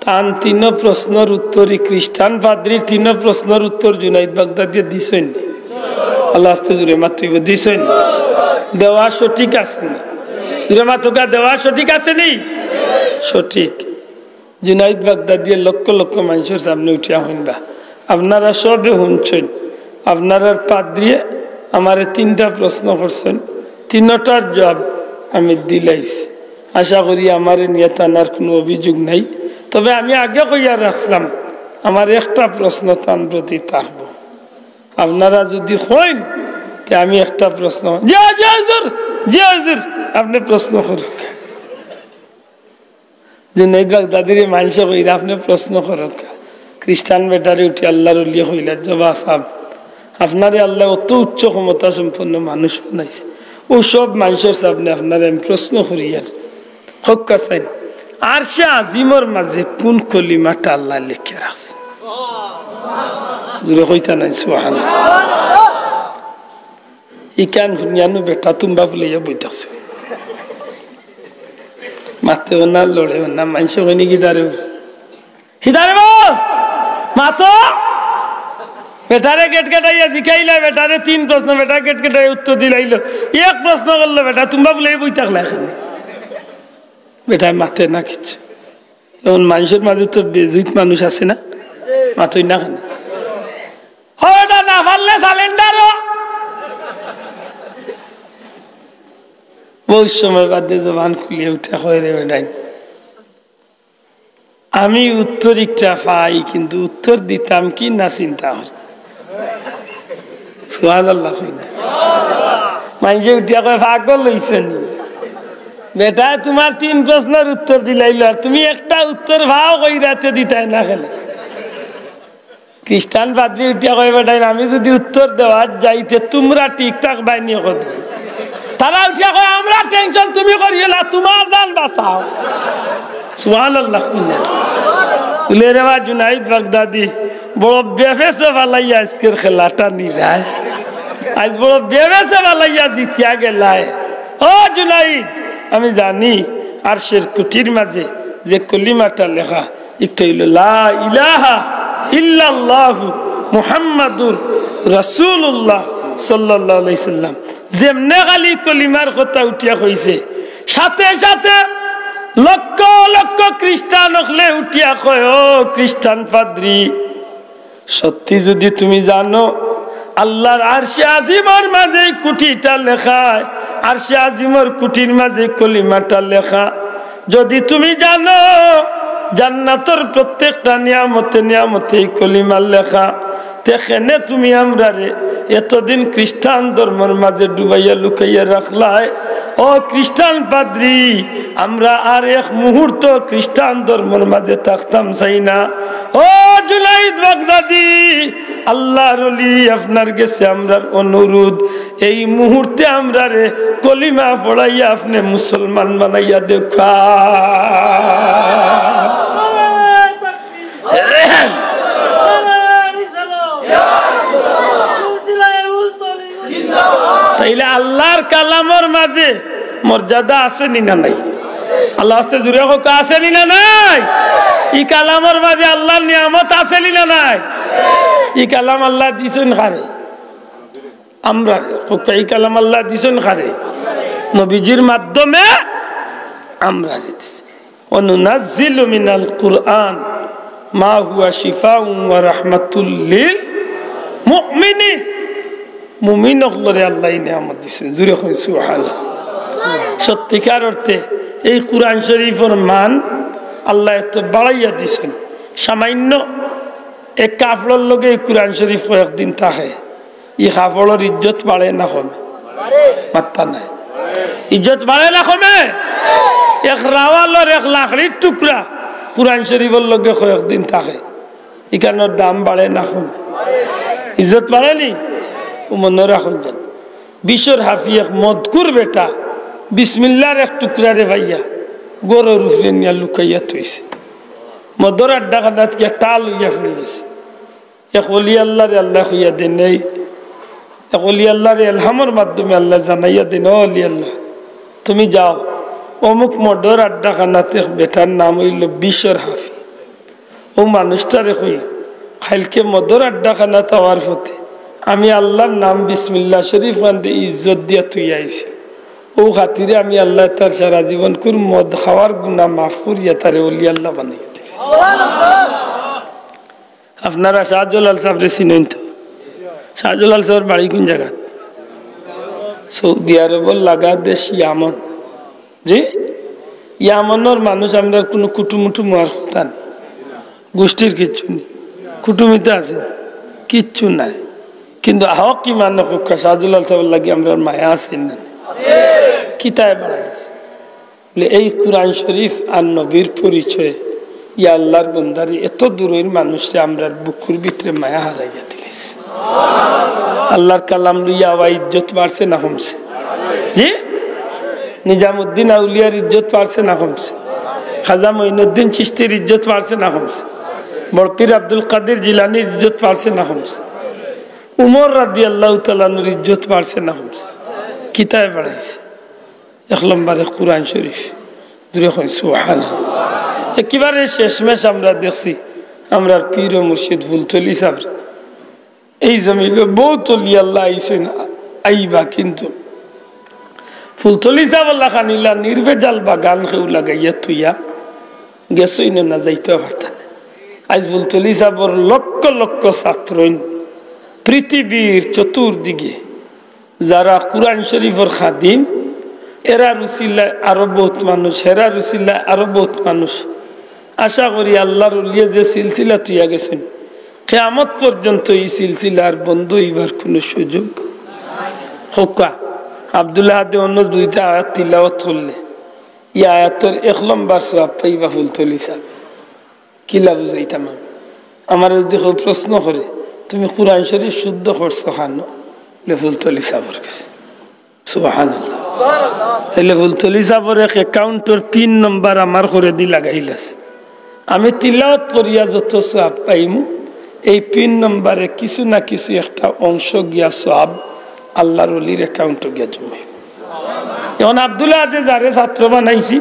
তান তিন প্রশ্নের উত্তরই খ্রিস্টান পাদ্রীর তিন প্রশ্নের উত্তর জুনাইদ বাগদাদি দিছেন আল্লাহ আস্তে জুড়ে মাতৃব দিছেন দেওয়া সঠিক আছে না জুড়ে মাতুকা দেওয়া সঠিক আছে নি সঠিক জুনাইদ বাগদাদি লক্ষ লক্ষ মানুষের সামনে উঠিয়া হইবা আপনারা সবে শুনছেন আপনারা পাদ্রী আমারে তিনটা প্রশ্ন করছেন তিনটার জবাব আমি দিলাইছি আশা করি আমার নিয়ে তানার কোনো অভিযোগ নাই তবে আমি আগে কইয়া রাখলাম আমার একটা প্রশ্ন তার প্রতি থাকবো আপনারা যদি হইন তে আমি একটা প্রশ্ন জি হুজুর আপনি প্রশ্ন করুন জুনাইদ বাগদাদির মানুষ কইরা আপনি প্রশ্ন করুন খ্রিস্টান বেটারে উঠি আল্লাহর উলিয়া হইলা জবা সাহেব আপনারে আল্লাহ অত উচ্চ ক্ষমতা সম্পন্ন মানুষ বানাইছে ও সব মানুষের সামনে আপনার আমি প্রশ্ন করিয়ার হক্কা চাই আর সে আজিমর মাঝে কোন কলিমাটা আল্লাহ লিখে রাখছে জুড়ে হইতা নাই সুবহানাল্লাহ ইকান হুনিয়ানো বেটা তুমবা বলিয়া বইতাছে মাতেও না লড়েও না মানুষ হয়নি গিদারে হিদারে বল মাতো বেটারে গেট গেটাইয়া জিকাইলা বেটারে তিন প্রশ্ন বেটা গেট গেটাই উত্তর দিলাইল এক প্রশ্ন করলো বেটা তোমরা বলে বই থাকলে এখানে বেটা মাতে না কিছু এখন মানুষের মাঝে তো বেজুত মানুষ আছে না মাতই না খানে বেটা না পারলে সালেন্ডারও বহু সময় বাদে জবান খুলিয়ে উঠে হয় রে বেটাই আমি উত্তর একটা পাই কিন্তু উত্তর দিতাম কি না চিন্তা হয় সুবহানাল্লাহ মানুষে উঠিয়া কয় পাগল হইছেন বেটা তোমার তিন প্রশ্নের উত্তর দিলাইল আর তুমি একটা উত্তর ভাও কইরাতে দিতাই না খেলে খ্রিস্টান পাদ্রী উঠিয়া কয় বেটাই আমি যদি উত্তর দেওয়ার যাইতে তোমরা ঠিকঠাক বাইনি কর তারা উঠিয়া কয় আমরা টেনশন তুমি করিও না তোমার জান বাঁচাও সুবহানাল্লাহ উলে রে জুনাইদ বাগদাদি বড় বেফেসে বালাইয়া আজকের খেলাটা নিলায় আজ বড় বেফেসে বালাইয়া জিতিয়া গেলায় ও জুনাইদ আমি জানি আরশের কুটির মাঝে যে কলিমাটা লেখা একটা হইল লা ইলাহা ইল্লাল্লাহু মুহাম্মাদুর রাসূলুল্লাহ সাল্লাল্লাহু আলাইহি সাল্লাম যেমনে খালি কলিমার কথা উঠিয়া কইছে সাথে সাথে লক্ষ লক্ষ খ্রিস্টান হলে উঠিয়া কয় ও খ্রিস্টান পাদ্রী সত্যি যদি তুমি জানো আল্লাহর আরশে আজিমর মাঝে কুটিটা লেখা আরশে আজিমর কুটির মাঝে কলিমাটা লেখা যদি তুমি জানো জান্নাতের প্রত্যেকটা নিয়ামতে নিয়ামতে কলিমার লেখা তেখানে তুমি আমরা রে এতদিন খ্রিস্টান ধর্মের মাঝে ডুবাইয়া লুকাইয়া রাখলায় ও খ্রিস্টান পাদ্রী আমরা আর এক মুহূর্ত খ্রিস্টান ধর্মের মাঝে থাকতাম চাই না ও জুনাইদ বাগদাদি আল্লাহর ওলি আপনার কাছে আমরার অনুরোধ এই মুহূর্তে আমরা রে কলিমা পড়াইয়া আপনি মুসলমান বানাইয়া দেখা তাইলে আল্লাহর কালামর মাঝে মর্যাদা আছে নি না নাই আল্লাহ আস্তে জুড়ে হোক আছে নি না নাই ই কালামর মাঝে আল্লাহর নিয়ামত আছে নি না নাই ই কালাম আল্লাহ দিছেন খারে আমরা এই কালাম আল্লাহ দিছেন খারে নবীজির মাধ্যমে আমরা দিতেছি অনুনাজ্জিলু মিনাল কুরআন মা হুয়া শিফাউন ওয়া রাহমাতুল লিল মুমিনিন মুমিন হলরে আল্লাহ নিয়ামত দিছেন জুরে কই সুবহানাল্লাহ সত্যিকার অর্থে এই কুরআন শরীফের মান আল্লাহ এত বাড়াইয়া দিছেন সামান্য এক কাফড়ের লগে এই কুরআন শরীফ কয়েকদিন থাকে এই কাফড়ের ইজ্জত বাড়ে না কমে মাত্রা নাই ইজ্জত বাড়ে না কমে এক রাওয়ালের এক লাকড়ির টুকরা কুরআন শরীফের লগে কয়েকদিন থাকে এখানের দাম বাড়ে না কমে ইজ্জত বাড়েনি মনে রাখুন যেন বিশর হাফি এক মদকুর বেটা বিসমিল্লার এক টুকরা রে ভাইয়া গরুর উপরে নিয়ে লুকাইয়া থইছে মদর আড্ডা খানাত গিয়া টাল হইয়া ফেলে গেছে এক অলি আল্লাহ রে আল্লাহ হইয়া দেন এই এক অলি আল্লাহ রে এলহামের মাধ্যমে আল্লাহ জানাইয়া দেন ও অলি আল্লাহ তুমি যাও অমুক মদর আড্ডা খানাতে বেটার নাম হইল বিশর হাফি ও মানুষটারে হইয়া খাইলকে মদর আড্ডা খানাতে হওয়ার পথে আমি আল্লাহর নাম বিসমিল্লাহ শরীফ আনতে ইজ্জত দিয়া তুই আইছি ও খাতিরে আমি আল্লাহ তার সারা জীবন কুর মদ খাওয়ার গুণা মাফ করিয়া তারে অলি আল্লাহ বানাইয়া দিয়েছি। আপনারা শাহজালাল সাহেবরে চিনেন তো? শাহজালাল সাহেবের বাড়ি কোন জায়গা? সৌদি আরবের লাগা দেশ ইয়ামন। জি ইয়ামনের মানুষ আমরা কোনো কুটুমুটু মারতাম গোষ্ঠীর কিচ্ছু নেই, কুটুমিতে আছে কিচ্ছু নাই, কিন্তু হক কি মানে হোক শাহজালাল সাহেবের লাগে আমরা মায়া আছে না কিতায় বাড়াইছে এই কোরআন শরীফ আর নবীর পরিচয় ইয়া আল্লাহর বন্দারি এত দূরের মানুষে আমরা বুকুর ভিতরে মায়া হারাইয়া দিয়েছি। আল্লাহর কালাম লইয়া আবার ইজ্জত বাড়ছে না কমছে? জি নিজামুদ্দিন আউলিয়ার ইজ্জত বাড়ছে না কমছে? খাজা মঈনুদ্দিন চিশতির ইজ্জত বাড়ছে না কমছে? বড়পীর আব্দুল কাদের জিলানির ইজ্জত বাড়ছে না কমছে? উমর রাদিয়াল্লাহু তাআলা আনহুর ইজ্জত বাড়ছে না কমছে? কিতায় বাড়াইছে এক নম্বরে কোরআন শরীফ। সুবহানাল্লাহ। একেবারে শেষমেশ আমরা দেখছি আমরা পীর ও মুর্শিদ ফুলতলি সাহেব এই জমিলে বহুত অলি আল্লাহ আইসেন আইবা, কিন্তু ফুলতলি সাহেব আল্লাহ খানিলা নির্বেজাল বা গান খেউ লাগাইয়া তুইয়া গেছই না যাইতে পারতাম। আজ ফুলতলি সাহেবর লক্ষ লক্ষ ছাত্র পৃথিবীর চতুর্দিকে যারা কোরআন শরীফের খাদিম এরা রুসিল্লায় আরো বহুত মানুষ, হেরা রুসিল্লায় আরো বহুত মানুষ। আশা করি আল্লাহর উলিয়ে যে সিলসিলা তুইয়া গেছেন কিয়ামত পর্যন্ত এই সিলসিলার বন্ধ হইবার কোনো সুযোগ হোকা। আব্দুল্লাহ হাতে অন্য দুইটা আয়াত তিলাওয়াত করলে ই আয়াতর 1 নম্বর সওয়াব পাইবা ফুলতলি সাহেব। কিলা বুঝাইতাম আমার যদি কেউ প্রশ্ন করে তুমি কোরআন শরীফ শুদ্ধ করছো খানো ফুলতলি সাহেবের কাছে। সুবহানাল্লাহ। তাহলে ফুলতলি সাহেবের এক অ্যাকাউন্টের পিন নম্বর আমার করে দি লাগাইলাস, আমি তিলাওয়াত করিয়া যত সওয়াব পাইমু এই পিন নম্বরে কিছু না কিছু একটা অংশ গিয়া সওয়াব আল্লাহর ওলির অ্যাকাউন্টে গিয়া জমা। এখন আব্দুল্লাহ আদে যারে ছাত্র বানাইছি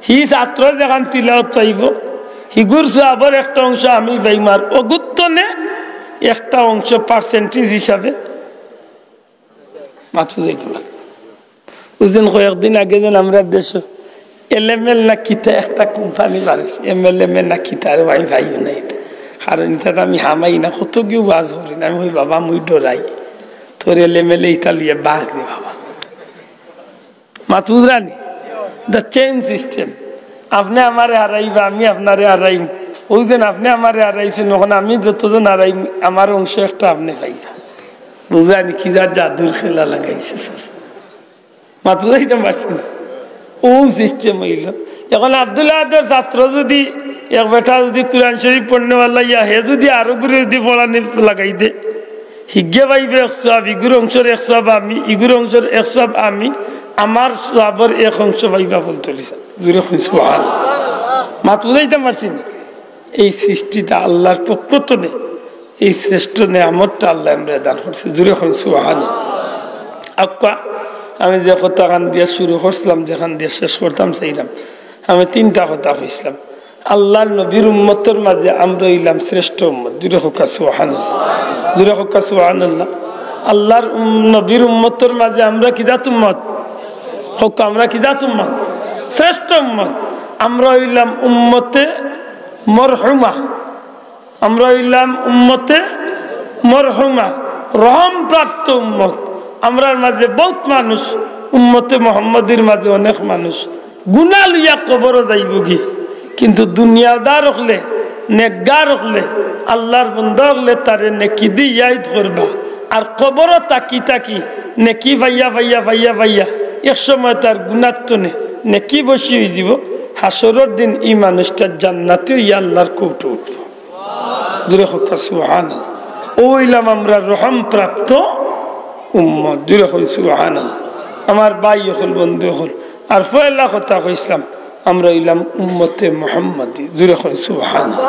হি ছাত্র যেখান তিলাওয়াত পাইব হিগুর সওয়াবের একটা অংশ আমি পাইমার অগুত্তনে একটা অংশ পার্সেন্টেজ হিসাবে মাথু যাইতে পারে। বুঝলেন কয়েকদিন আগে যেন আমরা দেশ এলএমএল না কিতা একটা কোম্পানি বাড়াইছে এমএলএম না কিতা আর ভাই ভাইও নাই, কারণ এটা আমি হামাই না কত কেউ বাজ করি না। আমি ওই বাবা মুই ডরাই তোর এলএমএল ইটা লিয়ে বাঘ রে বাবা মাথুজ রানি দ্য চেইন সিস্টেম। আপনি আমারে হারাইবা আমি আপনারে হারাইম, ওই যেন আপনি আমারে হারাইছেন ওখান আমি যতজন হারাইম আমার অংশ একটা আপনি পাইবা। বুঝানি কি যা জাদুর খেলা লাগাইছে মাথু যাইতে পারছি না ও সিস্টেম হইল। এখন আব্দুল্লাহ আদের ছাত্র যদি এক বেটা যদি কোরআন শরীফ পড়নেওয়ালা ইয়া হে যদি আরো করে যদি পড়ানি লাগাই দে হিগে পাইবে 100, ইগুর অংশের 100 আমি, ইগুর অংশের 100 আমি, আমার সওয়াবের 1 অংশ পাইবা ফুলতলি সাহেব। জুড়ে সুবহানাল্লাহ। মাথু যাইতে পারছি না। এই সৃষ্টিটা আল্লাহর পক্ষ তো নেই, এই শ্রেষ্ঠ নেয়ামতটা আল্লাহ আমরা দান করছে। জুড়ে সুবহানাল্লাহ। আক্কা আমি যে কথা খান দিয়ে শুরু করছিলাম যেখান দিয়ে শেষ করতাম সেইরাম আমি 3টা কথা কইছিলাম। আল্লাহর নবীর উম্মতের মাঝে আমরা হইলাম শ্রেষ্ঠ উম্মত। জুড়ে হোকা সুবহানাল্লাহ, জুড়ে হোকা সুবহানাল্লাহ। আল্লাহর নবীর উম্মতের মাঝে আমরা কি জাত উম্মত হোক, আমরা কি জাত উম্মত? শ্রেষ্ঠ উম্মত। আমরা হইলাম উম্মতে মরহুমা, আমরা হইলাম উম্মতে মরহুমা, রহম প্রাপ্ত উম্মত। আমরার মাঝে বহুত মানুষ উম্মতে মুহাম্মাদের মাঝে অনেক মানুষ গুনাহ লইয়া কবর যাইব কি, কিন্তু দুনিয়াদার হলে নেকগার হলে আল্লাহর বান্দা হলে তারে নেকি দি ইয়াদ করবা, আর কবর তাকি তাকি নেকি ভাইয়া ভাইয়া ভাইয়া ভাইয়া এক সময় তার গুনাহ তো নেকি বসি হয়ে যাব। হাসরের দিন এই মানুষটা জান্নাতে ইয়া আল্লাহর কৌটো উঠব। দূরে হোক সুবহানাল্লাহ। ওইলাম আমরা রহম প্রাপ্ত উম্মত জুড়ে হল সুবহানাল্লাহ আমার ভাই হল বন্ধু হল আর পয়লা কথা কইছিলাম আমরা হইলাম উম্মতে মুহাম্মাদি জুড়ে হল সুবহানাল্লাহ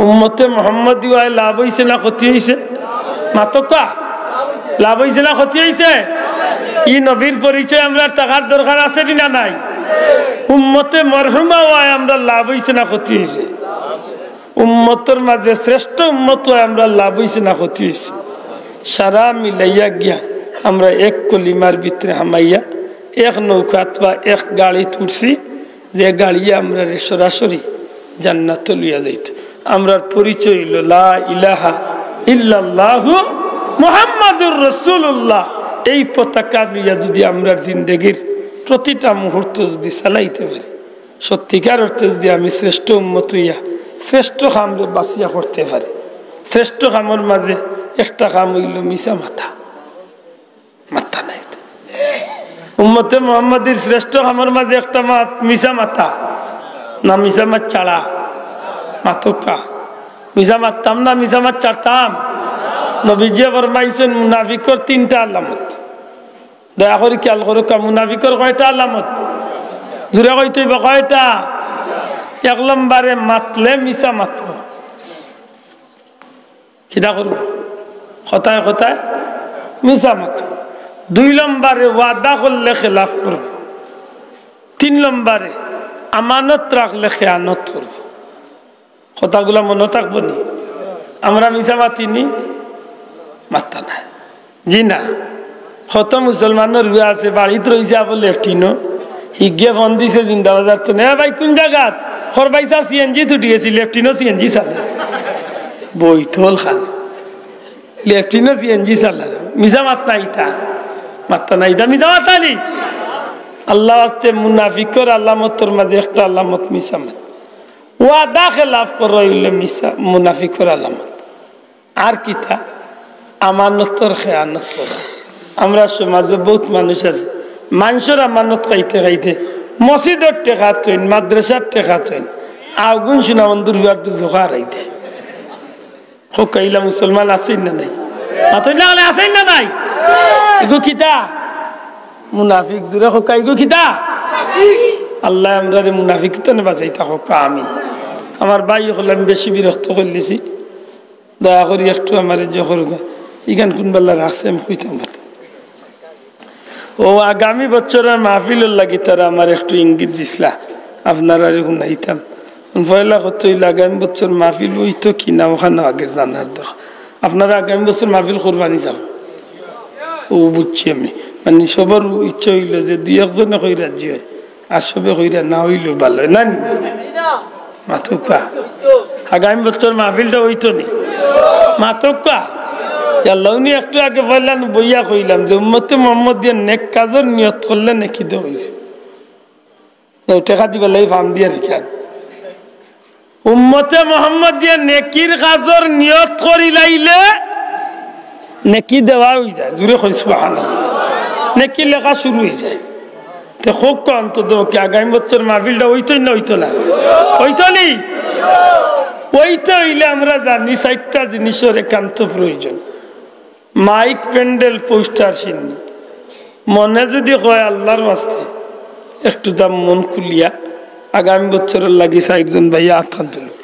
উম্মতে মুহাম্মাদি হয় লাভ হইছে না ক্ষতি হইছে মাতকা লাভ হইছে না ক্ষতি হইছে ই নবীর পরিচয় আমরা টাকার দরকার আছে কিনা নাই উম্মতে মরহুমা হয় আমরা লাভ হইছে না ক্ষতি হইছে উম্মতের মাঝে শ্রেষ্ঠ উম্মত হয় আমরা লাভ হইছে না ক্ষতি হইছে সারা মিলাইয়া গিয়া আমরা এক কলিমার ভিতরে হামাইয়া এক নৌকাত বা এক গাড়ি তুলছি যে গাড়িয়ে আমরা সরাসরি জান্নাতে লইয়া যাইত আমরার পরিচয় হইল লা ইলাহা ইল্লাল্লাহু মুহাম্মাদুর রাসূলুল্লাহ এই পতাকা লইয়া যদি আমরা জিন্দেগির প্রতিটা মুহূর্ত যদি চালাইতে পারি সত্যিকার অর্থে যদি আমি শ্রেষ্ঠ উম্মত হইয়া শ্রেষ্ঠ কামরে বাঁচিয়া করতে পারি শ্রেষ্ঠ কামের মাঝে একটা কাম হইল মিশা মাথা মাথা নাই উম্মতে মুহাম্মাদির শ্রেষ্ঠ কামের মাঝে একটা মিশা মাথা না মিশা মাত ছাড়া মাতকা মিশা মারতাম না মিশা মাত ছাড়তাম নবীজি ফরমাইছেন মুনাফিকর তিনটা আলামত দয়া করে খেয়াল করো মুনাফিকর কয়টা আলামত জোরে কইতে কয়টা এক নম্বরে মাতলে মিশা মাতব কিটা করব কথায় কথায় মিশা মাতব দুই নম্বরে ওয়াদা করলে খেলাফ করব তিন নম্বরে আমানত রাখলে খেয়ানত করব কথাগুলো মনে থাকবো নি আমরা মিশা মাতিনি মাত্তা না জি না কত মুসলমানের রুয়া আছে বাড়িতে রয়েছে আবার লেফটিনো হিগে ফোন দিছে জিন্দাবাজার তো না ভাই কোন জায়গা খরবাইসা সিএনজি ছুটি গেছি লেফটিনো সিএনজি চালার বইতল খান লেফটিনো সিএনজি চালার মিশা মাত্তা ইটা মাত্তা না ইটা মিশা মাতালি আল্লাহ আস্তে মুনাফিকর আল্লামতর মাঝে একটা আল্লামত মিশা মাত ওয়াদা খেলাফ করা হইলে মিশা মুনাফিকর আল্লামত আর কিতা আমানতর খেয়ানত করা আমরা সমাজে বহুত মানুষ আছে মানুষের আমানত খাইতে খাইতে মসজিদের টেকা থইন মাদ্রাসার টেকা থইন আগুন শোনা বন্ধুর বিয়ার দু জোখা রাইতে কাইলা মুসলমান আছেন না নাই আছেন না নাই এগো কিতা মুনাফিক জুড়ে হোকা এগো কিতা আল্লাহ আমরা মুনাফিক তো বাঁচাইতা হোকা আমি আমার ভাই হল আমি বেশি বিরক্ত করলেছি দয়া করি একটু আমার জহর ইখান কোন বেলা রাখছে আমি কইতাম ও আগামী বছরের মাহফিলের লাগি তারা আমার একটু ইঙ্গিত দিসলা আপনারা শুনাইতাম পয়লা কত হইলে আগামী বছর মাহফিল হইতো কিনা ওখানে আগের জানার দরকার আপনারা আগামী বছর মাহফিল করবানি যাব ও বুঝছি আমি মানে সবার ইচ্ছা হইল যে দুই একজনে কই রাজি হয় আর সবে কইরা না হইলেও ভালো হয় না মাতকা আগামী বছর মাহফিলটা হইতো নি মাতকা আল্লাহনি একটু আগে বললাম বইয়া কইলাম যে উম্মতে মুহাম্মদ দিয়ে নেক কাজের নিয়ত করলে নেকি দে হইছে টাকা দিবা লাই ফার্ম দিয়ে রেখা উম্মতে মুহাম্মদ দিয়ে নেকির কাজের নিয়ত করি লাইলে নেকি দেওয়া হয়ে যায় জুড়ে কই সুবহানাল্লাহ নেকি লেখা শুরু হয়ে যায় তো খুব কম তো কি আগামী বছর মাহফিলটা হইতোই না হইতো না হইতো নি ওইটা হইলে আমরা জানি চারটা জিনিসের একান্ত প্রয়োজন মাইক প্যান্ডেল পোস্টার সিন্নি মনে যদি হয় আল্লাহর বাস্তে একটু দাম মন খুলিয়া আগামী বছরের লাগিয়েছে একজন ভাইয়া আত্মান্ত লোক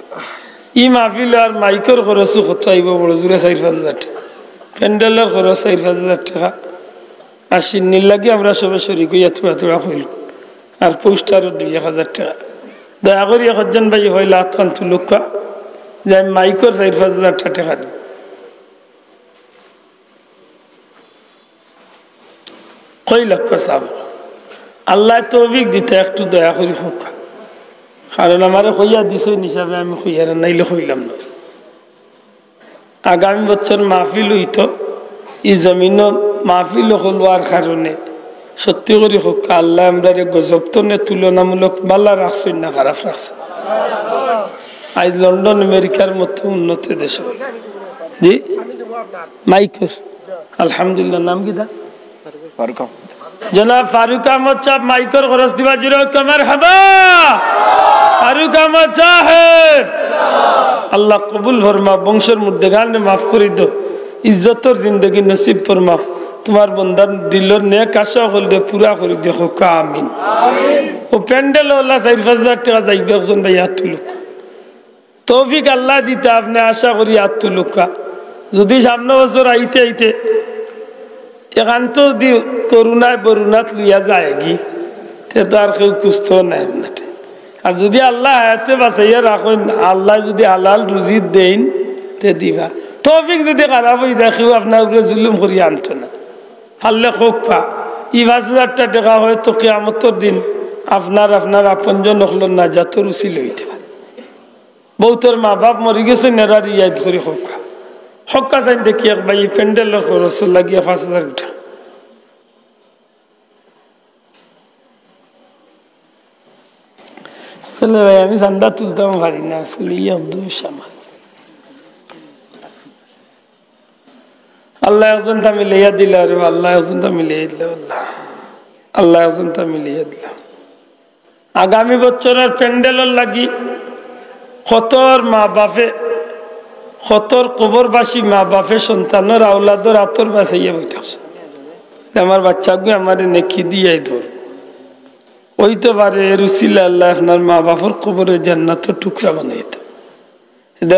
ই মাহফিল আর মাইকের খরচ কত আইব বড় জোরে 4-5 হাজার টাকা প্যান্ডেলের খরচ 4-5 হাজার টাকা আর সিন্নির লাগে আমরা সবাই শরীর কইয়া থোড়া থোড়া হইল আর পোস্টারও 2-1,000 টাকা দয়া করি একজন ভাই হইলে আত্মান্ত লোক যে আমি মাইকের 4-5 হাজার টাকা দিই কই লক্ষ্য চাব আল্লাহ তৌফিক দিতে একটু দয়া করি হোক কারণ আমার কইয়া দিছে হিসাবে আমি কইয়ার নাইলে কইলাম না আগামী বছর মাহফিল হইতো ই জমিন মাহফিল হলোয়ার কারণে সত্যি করে হোক আল্লাহ আমরা গজব তো তুলনামূলক বালা রাখছেন না খারাপ রাখছে আজ লন্ডন আমেরিকার মতো উন্নত দেশ জি মাইকের আলহামদুলিল্লাহ নাম কি জনাব ফারুক আহমদ সাহেব মাইকের খরচ দিবা জুড়ে কমার হাবা ফারুক আহমদ সাহেব আল্লাহ কবুল ফরমা বংশের মধ্যে গান মাফ করে দো ইজ্জতর জিন্দগি নসিব ফরমা তোমার বন্দার দিলর নেক আশা করলে পুরা করে দেখো আমিন ও প্যান্ডেল ওলা 4-5 টাকা যাইবে একজন ভাই হাত তুলুক তৌফিক আল্লাহ দিতে আপনি আশা করি হাত তুলুকা যদি সামনে বছর আইতে আইতে এখান তো করুণায় বরুণাত লইয়া যায় কি তে তো আর কেউ কুস্থ নাই আপনাকে আর যদি আল্লাহ হায়াতে বাঁচাইয়া রাখেন আল্লাহ যদি হালাল রুজি দেন তে দিবা তৌফিক যদি খারাপ হয়ে যায় কেউ আপনার উপরে জুলুম করিয়া আনতো না হারলে হোক পা 5,000 টাকা হয়তো কিয়ামতের দিন আপনার আপনজন হল না যাতর উচিল হইতে পারে বহুতর মা বাপ মরি গেছে নেরার ইয়াদ করে হকা হকা চাই দেখি এক ভাই প্যান্ডেল খরচ লাগিয়া 5,000 টাকা আসলে ভাই আমি চান্দা তুলতাম পারি না আসলে আমার আল্লাহ একজনটা মিলাইয়া দিল রে আল্লাহ একজনটা মিলিয়ে দিল আল্লাহ একজনটা মিলিয়ে দিল আগামী বছরের প্যান্ডেলের লাগি কতর মা বাপে কতর কবরবাসী মা বাপে সন্তানের আওলাদর আতর বাঁচাইয়া বইতেছে আমার বাচ্চাগুলো আমার নেকি দিয়ে ধর ওই তো পারে রুসিলা আল্লাহ আপনার মা বাপর কবরে জান্নাতের টুকরা বানাইত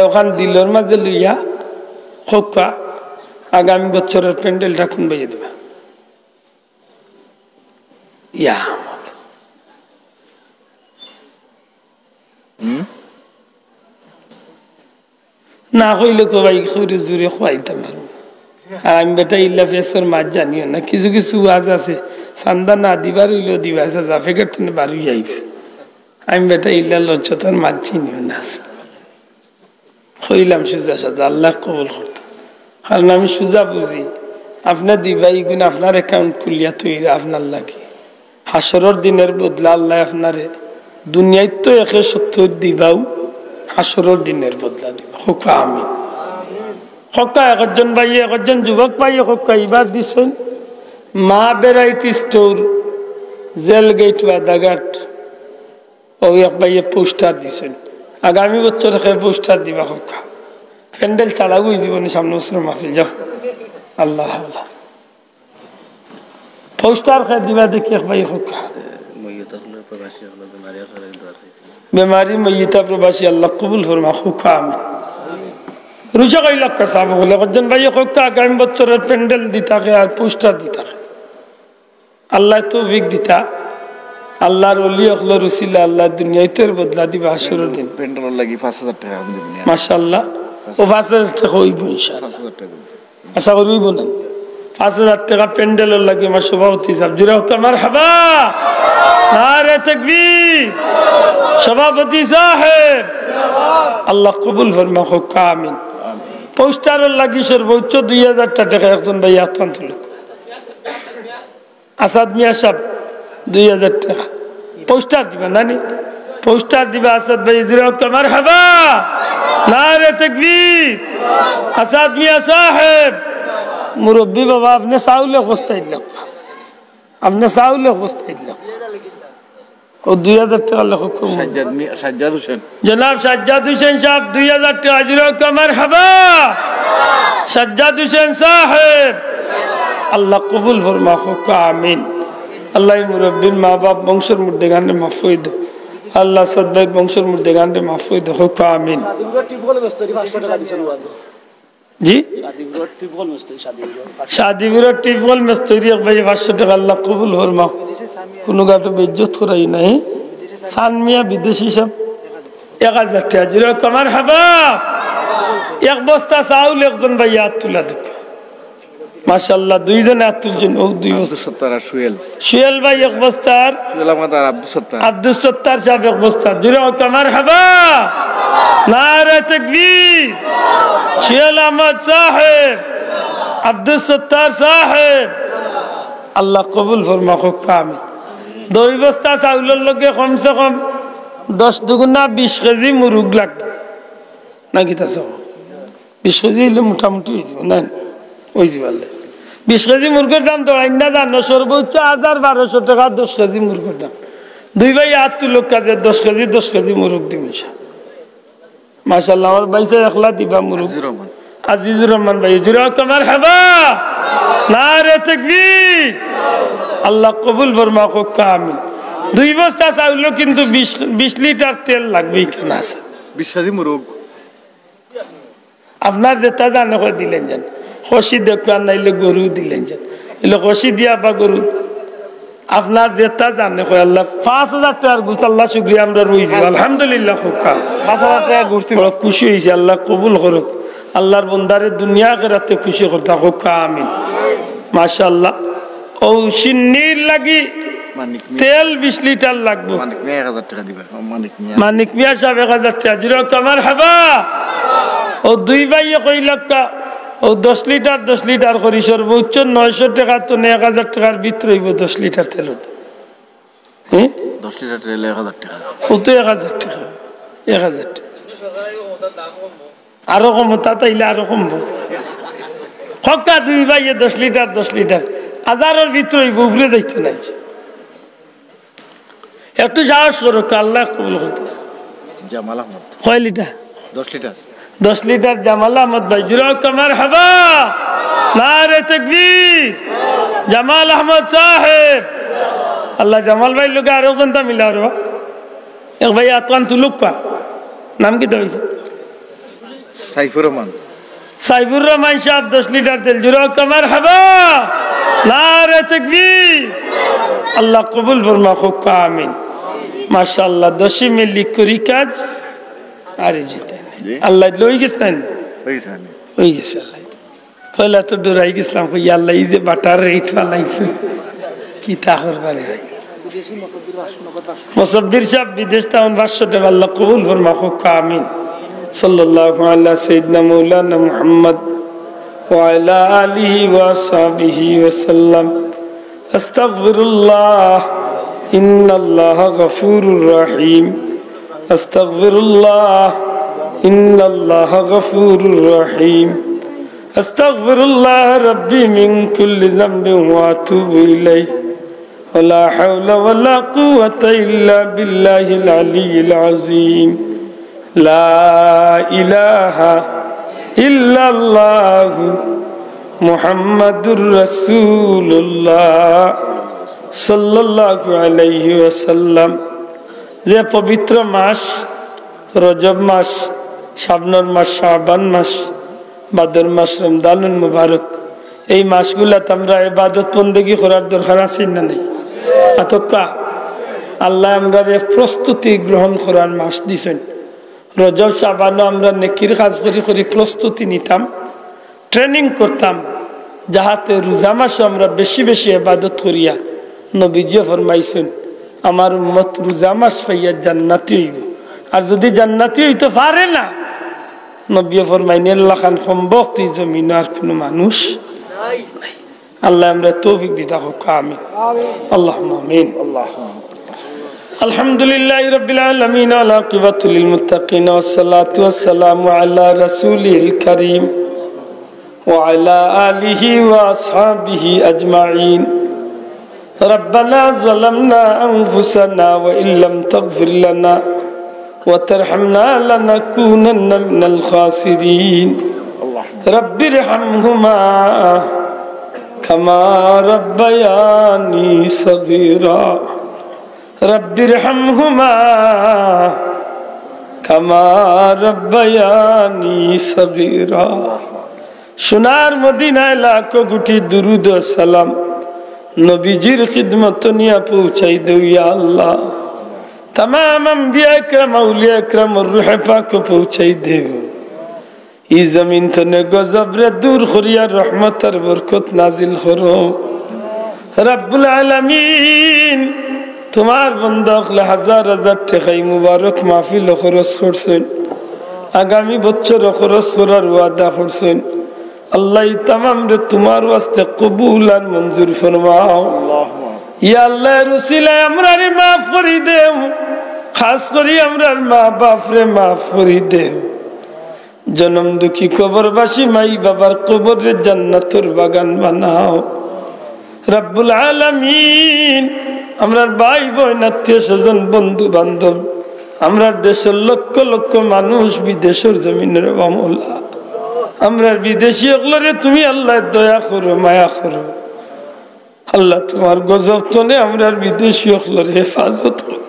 ওখান দিলর মাঝে লইয়া খোকা আগামী বছরের প্যান্ডেলটা কোন বাইয়ে দেবা ইয়া না হইলে তো ভাই খৈরে জুড়ে খোয়াইতাম আর আমি বেটা ইল্লা ফেসর মাছ জানিও না কিছু কিছু ওয়াজ আছে চান্দা না দিবার হইলেও দিবা আছে জাফেকের তুমি বাড়ি যাইবে আমি বেটা ইল্লা লজ্জতার মাছ চিনিও না হইলাম সুজা সাজা আল্লাহ কবুল করতো কারণ আমি সুজা বুঝি আপনার দিবা ইগুন আপনার অ্যাকাউন্ট খুলিয়া তৈরি আপনার লাগে হাসরের দিনের বদলা আল্লাহ আপনারে দুনিয়ায় তো 170 দিবাও হাসরের দিনের বদলা দিবা হোকা আমি হোকা একজন ভাই একজন যুবক ভাই হোকা এবার দিছেন মা variety store jail gate Badaghat ওই এক ভাইয়ে পোস্টার দিছেন আগামী বছর পোস্টার দিবা হোকা প্যান্ডেল চালাবো জীবনে সামনে বছর মাহফিল যাও আল্লাহ আল্লাহ পোস্টার খাই দিবা দেখি এক ভাই হোকা বেমারি মইতা প্রবাসী আল্লাহ কবুল ফরমা হোকা আমি রুজা কই লক্কা সাব হলে একজন ভাই হোকা আগামী বছরের প্যান্ডেল দিতাকে আর পোস্টার দিতাকে আল্লাহ তৌফিক দিতা আল্লাহর ওলি হলো রসিলা আল্লাহ দুনিয়াতে বদলা দিবা হাসরের দিন প্যান্ডেল লাগি 5,000 টাকা আমি দিব মাশাআল্লাহ ও 5,000 টাকা হইব ইনশাআল্লাহ 5,000 টাকা আশা করব না 5,000 টাকা প্যান্ডেলের লাগে আমার সভাপতি সাহেব জুরা হোক মারহাবা নারে তাকবীর সভাপতি সাহেব আল্লাহ কবুল ফরমা হোক আমিন পোস্টারের লাগি সর্বোচ্চ 2,000 টাকা একজন ভাই আত্মান তুলুক আসাদ মিয়া সাহেব 2,000 টাকা পোস্টার দিবা নানি পোস্টার দিবা আসাদ ভাই জুরা হোক মারহাবা নারে তাকবীর আসাদ মিয়া সাহেব মুরব্বী বাবা আপনি চাউলে খোঁজতে দিলাম আপনি চাউলে খোঁজতে দিলাম ও 2,000 টাকা লেখ সাজ্জাদ হোসেন জনাব সাজ্জাদ হোসেন সাহেব 2,000 টাকা জুরা হোক মারহাবা সাজ্জাদ হোসেন সাহেব আল্লাহ কবুল ফরমা হোক আমিন আল্লাহ মুরব্বীর মা বাপ বংশের মধ্যে গানে মাফুদ আল্লাহ সদভাই বংশের মধ্যে গানে মাফুদ হোক আমিন জি শাদিগুলো টিপল মিস্ত্রি ভাই 500 টাকা আল্লাহ কবুল ফরমা কোনো গাটো বেজ্জত করাই নাই সানমিয়া বিদেশি সব 1,000 টাকা জুরা হোক মারহাবা এক বস্তা চাউল একজন ভাই হাত তুলা দেব মাশাআল্লাহ দুইজন আত্মজন ও দুই বস্তা 70 আর সুয়েল ভাই এক বস্তার সুয়েল আমাদের আব্দুল সত্তার সাহেব এক বস্তা জুরা হোক মারহাবা নারে তাকবীর সুয়েল আহমদ সাহেব আব্দুল সত্তার সাহেব আল্লাহ কবুল ফরমা হোক আমিন দুই বস্তা চাউলের লগে কমসে কম 10 দুগুণা 20 কেজি মুরগ লাগবে নাকি তা 20 কেজি হলে মোটামুটি হয়ে যাবে না ওই যাবে 20 কেজি মুরগের দাম তো আইনা জানো সর্বোচ্চ 1,200 টাকা 10 কেজি মুরগের দাম দুই ভাই হাত তুলুক কাজে 10 কেজি মুরগ দিন মাশাআল্লাহ আমার ভাই সে একলা দিবা মুরগ আজিজুর রহমান ভাই জুরা হোক মারহাবা নারে তাকবীর আল্লাহ কবুল ফরমা হোক আমিন 2 বস্তা চাউল কিন্তু 20 লিটার তেল লাগবে কেনা আছে বিশ্বাসী মুরগ আপনার যেটা জানে কই দিলেন জান খসি দোকান নাইলে গরু দিলেন জান এলে খসি দিয়া বা গরু আপনার যেটা জানে কই আল্লাহ 5000 টাকার গোশত আল্লাহ শুকরিয়া আমরা রইছি আলহামদুলিল্লাহ খুকা 5000 টাকা গোশত বড় খুশি হইছে আল্লাহ কবুল করুক আল্লাহর বান্দারে দুনিয়া আখিরাতে খুশি করতা হোক আমিন মাশাআল্লাহ ও সিন্নির লাগি তেল 20 লিটার লাগবে মানিক মিয়া 1000 টাকা দিবা মানিক মিয়া সাহেব 1000 টাকা দিলো কামার হাবা ও দুই ভাইয়ে কইল ও 10 লিটার করি সর্বোচ্চ 900 টাকা তো 1000 টাকার ভিতর হইব 10 লিটার তেল 10 লিটার তেল 1000 টাকা ও তো 1000 টাকা 1000 টাকা আরো কম তাইলে আরো কমবো হকা দুই ভাইয়ে 10 লিটার হাজারের ভিতর হইব উপরে যাইতে নাই একটু সাহস করো আল্লাহ কবুল করতে জামাল আহমদ কয় লিটার 10 লিটার জামাল আহমদ ভাই জুরা কামার হাবা নারে তাকবীর জামাল আহমদ সাহেব আল্লাহ জামাল ভাই লোকে আরো কোনটা মিলা রে এক ভাই আতকান তুলুক পা নাম কি দইছে সাইফুর রহমান সাহেব 10 লিটার তেল জুরা কামার হাবা নারে তাকবীর আল্লাহ কবুল ফরমা হোক আমিন মাশাআল্লাহ 10 মিলি করি কাজ আর জিতে আল্লাহ লই গেছেন ওই গেছে আল্লাহ পয়লা তো ডরাই গেছিলাম কই আল্লাহ এই যে বাটার রেট ফালাইছে কি তা করবারে মুসাব্বির সাহেব বিদেশ টাউন 500 টাকা আল্লাহ কবুল ফরমা হোক আমিন সাল্লাল্লাহু আলা সাইয়্যিদিনা মাওলানা মুহাম্মদ ওয়া আলা আলিহি ওয়া সাহবিহি ওয়া সাল্লাম আস্তাগফিরুল্লাহ ইন্নাল্লাহা গফুরুর রহিম আস্তাগফিরুল্লাহ ইন্নাল্লাহা গফুরুর রহিম আস্তাগফিরুল্লাহ রাব্বি মিন কুল্লি যামবিন ওয়া আতুবু ইলাইহি ওয়া লা হাওলা ওয়া লা কুওয়াতা ইল্লা বিল্লাহিল আলিয়্যিল আযীম লা ইলাহা ইল্লাল্লাহ মুহাম্মাদুর রাসূলুল্লাহ সাল্লাল্লাহু আলাইহি ওয়াসাল্লাম যে পবিত্র মাস রজব মাস শাবান মাস শাবান মাস বাদর মাস রমজানুল মুবারক এই মাসগুলাতে আমরা ইবাদত বندگی করার দরকার আছে না নাই আতকা আল্লাহ আমাদের প্রস্তুতি গ্রহণ করার মাস দিছেন রজব শাবান আমরা নেকির কাজ করি প্রস্তুতি নিতাম ট্রেনিং করতাম যাহাতে রোজা মাসে আমরা বেশি ইবাদত করিয়া নবীজি ফরমাইছেন আমার উম্মত রোজা মাস পাইয়া জান্নাতি হইব আর যদি জান্নাতি হইতে পারে না নবী ফরমাইন আল্লাহ খান সম্ভব জমিন আর কোনো মানুষ নাই আল্লাহ আমরা তৌফিক দিতা হোক আমিন আল্লাহুম্মা আমিন আলহামদুলিল্লাহি রাব্বিল আলামিন ওয়া আকিবাতুল লিল মুত্তাকিন ওয়াসসালাতু ওয়াসসালামু আলা রাসূলিল কারীম ওয়া আলা আলিহি ওয়া আসহাবিহি আজমাইন ربنا ظلمنا أنفسنا وإن لم تغفر لنا وترحمنا لنكونن من الخاسرين رب ارحمهما كما ربياني صغيرا رب ارحمهما كما ربياني صغيرا সোনার মদিনায় লাখো কোটি দুরুদ ও সালাম নবীজির খিদমত নিয়ে পৌঁছাই দেও ইয়া আল্লাহ तमाम अंबिया इकराम औलिया इकराम और रूह पाक को पहुंचाई देव इस जमीन तने गजब रे दूर खरिया रहमत और बरकत नाजिल करो रब्बुल आलमीन तुम्हार बंदा अगले हजार हजार टाका मुबारक महफिल खरच करছেন आगामी বছর খরচ করার ওয়াদা করছেন আল্লাহ तमाम রে তোমার ওয়াস্তে কবুল আর মঞ্জুর ফরমাও ইয়া আল্লাহ রসিলা আমরারে maaf করি দেও খাস করি আমরার মা বাপ রে maaf করি দেও জনম দুঃখী কবরবাসী মাই বাবার কবরে জান্নাতের বাগান বানাও রব্বুল আলামিন আমরার ভাই বোন আত্মীয় স্বজন বন্ধু বান্ধব আমরার দেশের লক্ষ লক্ষ মানুষ বিদেশের জমিনের মাওলা আমরা বিদেশি হলে তুমি আল্লাহ দয়া করো মায়া করো আল্লাহ তোমার গজব তনে আমরা বিদেশি হলে হেফাজত করো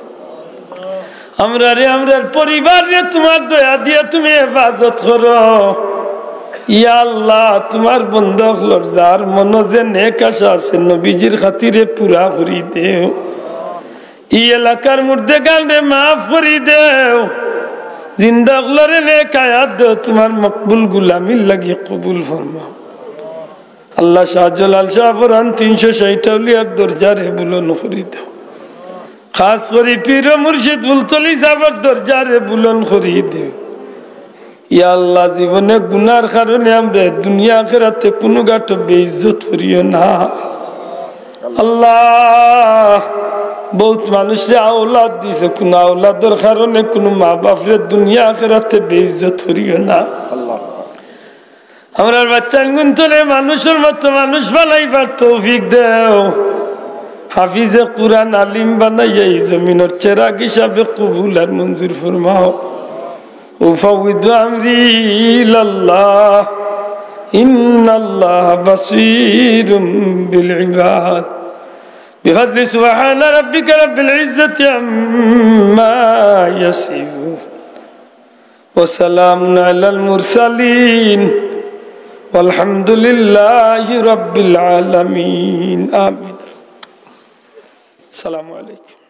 আমরার পরিবার রে তোমার দয়া দিয়ে তুমি হেফাজত করো ইয়া আল্লাহ তোমার বন্ধা হলর যার মনে যে নেক আশা আছে নবীজির খাতিরে পুরা করি দেও এই এলাকার মধ্যে গানে মাফ করি দেও জিন্দা হলরে নেক আয়াত দেও তোমার মকবুল গুলামির লাগি কবুল ফরমাও আল্লাহ শাহজালাল শাহ ফরান 360 আউলিয়ার দরজারে বুলন করি দেও খাস করে পীর মুর্শিদ বুলতলি সাহেবের দরজারে বুলন করি দেও ইয়া আল্লাহ জীবনে গুনার কারণে আমরা দুনিয়া আখিরাতে কোনো গাটো বেইজ্জত করিও না আল্লাহ বহুত মানুষে আওলাদ দিছে কোন আওলাদের কারণে কোনো মা বাপরে দুনিয়া আখিরাতে বেইজ্জত করিও না আল্লাহ আমরা বাচ্চা গুনতলে মানুষের মতো মানুষ বানাইবার তৌফিক দাও হাফিজে কুরআন আলিম বানাইয়া এই জমিনের চেরাগ হিসাবে কবুল আর মঞ্জুর ফরমাও উফাউযু আমরি ইলাল্লাহ ইন্নাল্লাহ বাসীরুম বিল ইবাদ بفضل سبحان ربك رب العزة عما يصفون وسلام على المرسلين والحمد لله رب العالمين آمين السلام عليكم